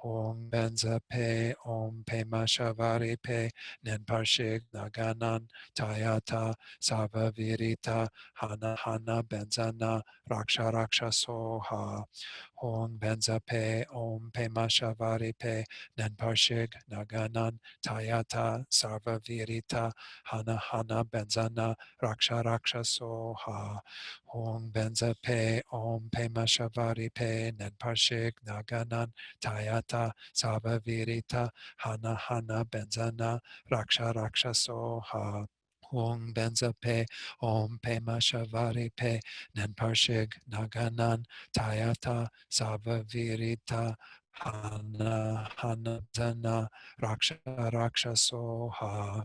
Om Benza Pe Om Pe Mashavari Pe Nenparshig Naganan Tayata Sava Virita Hana Hana Benzana Raksha Raksha Soha. Om Benza Pe Om Pe Mashavari Pe Nenparshig Naganan Tayata Sarva Virita Hana Hana Benzana Raksha Raksha Soha. Om Benza Pe Om Pe Mashavari Pe Nenparshig Naganan Tayata Sava Virita Hana Hana Benzana Raksha Raksha Soha. Om Benza Pe Om Pe Mashavari Pe Nenparshig Naganan Tayata Sava Virita Hana Hana Benzana Raksha Raksha Soha.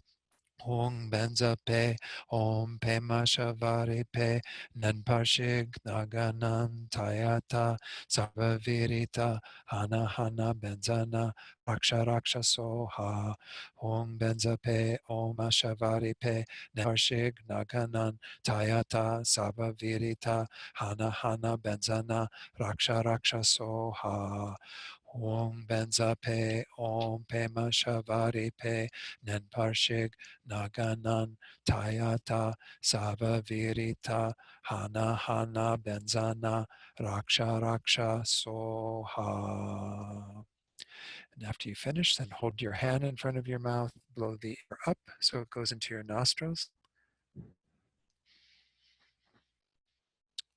Hong Benza Pe Om Pe Mashavari Pe Nenparshig Naganan Tayata Sarvavirita Hana Hana Benzana Raksha Raksha Soha. Hong Benza Pe Om Mashavari Pe Nenparshig Naganan Tayata Sarvavirita Hana Hana Benzana Raksha Raksha Soha. Om Benza Pe Om Pe Mashavari Pe Nenparshig Naganan Tayata Sava Virita Hana Hana Benzana Raksha Raksha Soha. And after you finish, then hold your hand in front of your mouth, blow the air up so it goes into your nostrils.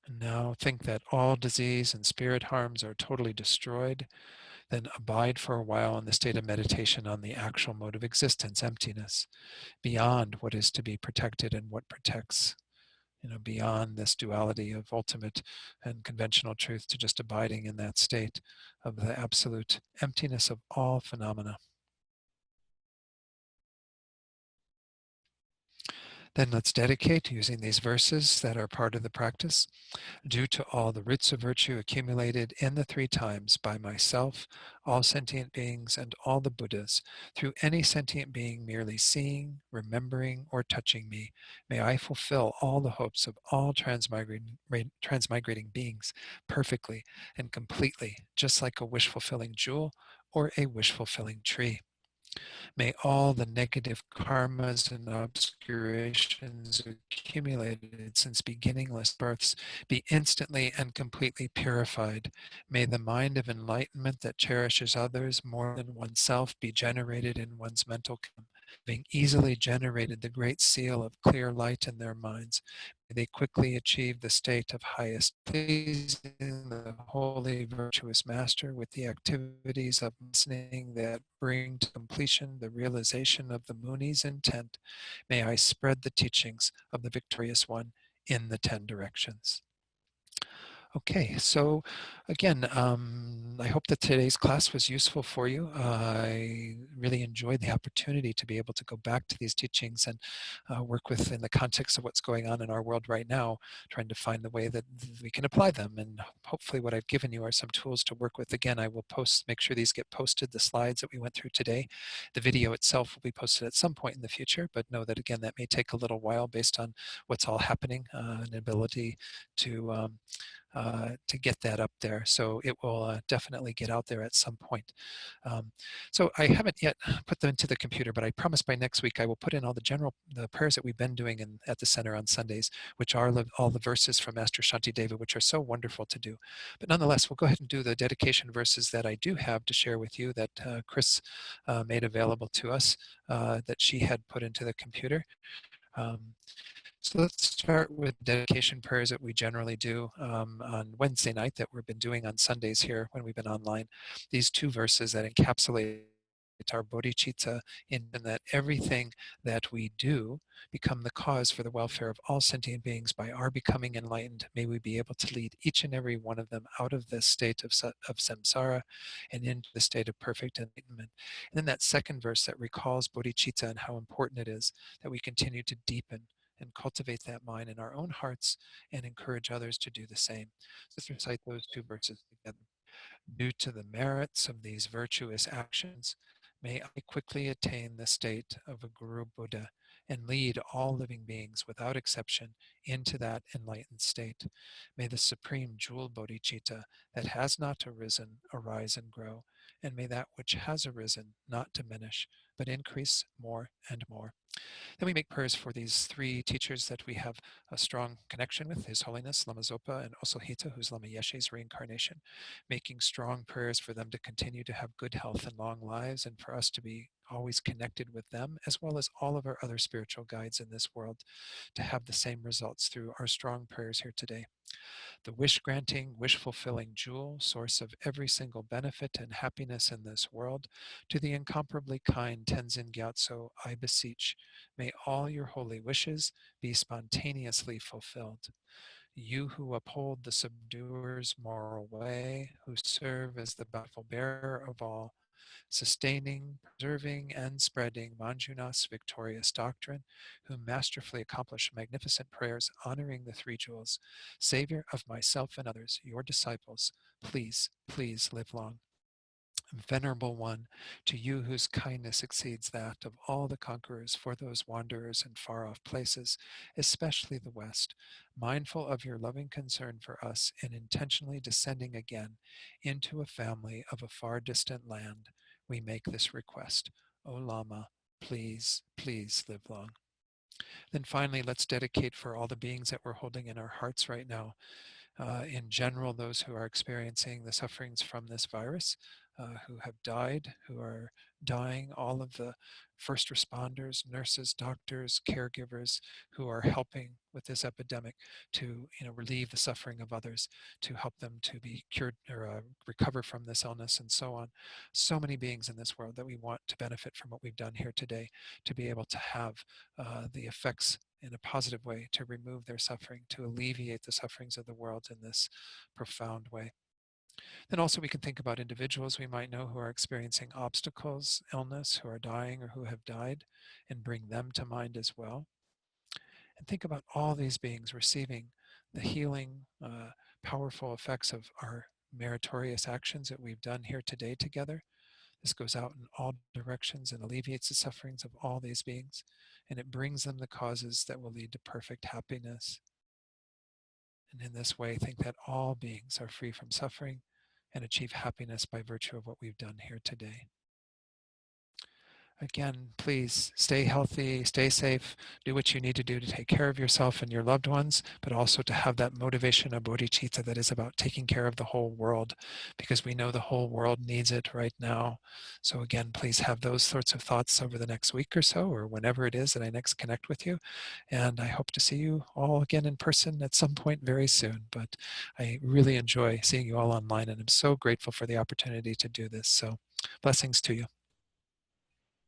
And now think that all disease and spirit harms are totally destroyed. Then abide for a while in the state of meditation on the actual mode of existence, emptiness, beyond what is to be protected and what protects, beyond this duality of ultimate and conventional truth to just abiding in that state of the absolute emptiness of all phenomena. Then let's dedicate using these verses that are part of the practice. Due to all the roots of virtue accumulated in the three times by myself, all sentient beings, and all the Buddhas, through any sentient being merely seeing, remembering, or touching me, may I fulfill all the hopes of all transmigrating beings perfectly and completely, just like a wish-fulfilling jewel or a wish-fulfilling tree. May all the negative karmas and obscurations accumulated since beginningless births be instantly and completely purified. May the mind of enlightenment that cherishes others more than oneself be generated in one's mental kingdom. Having easily generated the great seal of clear light in their minds, may they quickly achieve the state of highest, pleasing the holy virtuous master with the activities of listening that bring to completion the realization of the Muni's intent. May I spread the teachings of the victorious one in the 10 directions. Okay, so again, I hope that today's class was useful for you. I really enjoyed the opportunity to be able to go back to these teachings and work with in the context of what's going on in our world right now, trying to find the way that we can apply them. And hopefully what I've given you are some tools to work with. Again, I will make sure these get posted, the slides that we went through today. The video itself will be posted at some point in the future, but know that again, that may take a little while based on what's all happening, and ability to get that up there. So it will definitely get out there at some point. So I haven't yet put them into the computer, but I promise by next week I will put in all the prayers that we've been doing at the center on Sundays, which are all the verses from Master Shantideva, which are so wonderful to do. But nonetheless, we'll go ahead and do the dedication verses that I do have to share with you that Chris made available to us, that she had put into the computer. Um, so let's start with dedication prayers that we generally do on Wednesday night that we've been doing on Sundays here when we've been online. These two verses that encapsulate our bodhicitta in that everything that we do become the cause for the welfare of all sentient beings by our becoming enlightened. May we be able to lead each and every one of them out of this state of samsara and into the state of perfect enlightenment. And then that second verse that recalls bodhicitta and how important it is that we continue to deepen and cultivate that mind in our own hearts and encourage others to do the same. So let's recite those two verses together. Due to the merits of these virtuous actions, may I quickly attain the state of a Guru Buddha and lead all living beings without exception into that enlightened state. May the supreme jewel bodhicitta that has not arisen arise and grow, and may that which has arisen not diminish, but increase more and more. Then we make prayers for these three teachers that we have a strong connection with, His Holiness Lama Zopa and Osohita, who's Lama Yeshe's reincarnation, making strong prayers for them to continue to have good health and long lives, and for us to be always connected with them, as well as all of our other spiritual guides in this world, to have the same results through our strong prayers here today. The wish-granting, wish-fulfilling jewel, source of every single benefit and happiness in this world, to the incomparably kind Tenzin Gyatso, I beseech, may all your holy wishes be spontaneously fulfilled. You who uphold the subduer's moral way, who serve as the bountiful bearer of all, sustaining, preserving, and spreading Manjunath's victorious doctrine, who masterfully accomplish magnificent prayers honoring the three jewels, Savior of myself and others, your disciples, please, please live long. Venerable One, to you whose kindness exceeds that of all the conquerors for those wanderers in far off places, especially the West, mindful of your loving concern for us and intentionally descending again into a family of a far distant land, we make this request. O Lama, please, please live long. Then finally, let's dedicate for all the beings that we're holding in our hearts right now, in general, those who are experiencing the sufferings from this virus, who have died, who are dying, all of the first responders, nurses, doctors, caregivers who are helping with this epidemic to relieve the suffering of others, to help them to be cured or recover from this illness and so on. So many beings in this world that we want to benefit from what we've done here today, to be able to have the effects in a positive way to remove their suffering, to alleviate the sufferings of the world in this profound way. Then also we can think about individuals we might know who are experiencing obstacles, illness, who are dying or who have died, and bring them to mind as well. And think about all these beings receiving the healing, powerful effects of our meritorious actions that we've done here today together. This goes out in all directions and alleviates the sufferings of all these beings, and it brings them the causes that will lead to perfect happiness. And in this way, think that all beings are free from suffering and achieve happiness by virtue of what we've done here today. Again, please stay healthy, stay safe, do what you need to do to take care of yourself and your loved ones, but also to have that motivation of bodhicitta that is about taking care of the whole world, because we know the whole world needs it right now. So again, please have those sorts of thoughts over the next week or so, or whenever it is that I next connect with you. And I hope to see you all again in person at some point very soon. But I really enjoy seeing you all online, and I'm so grateful for the opportunity to do this. So blessings to you.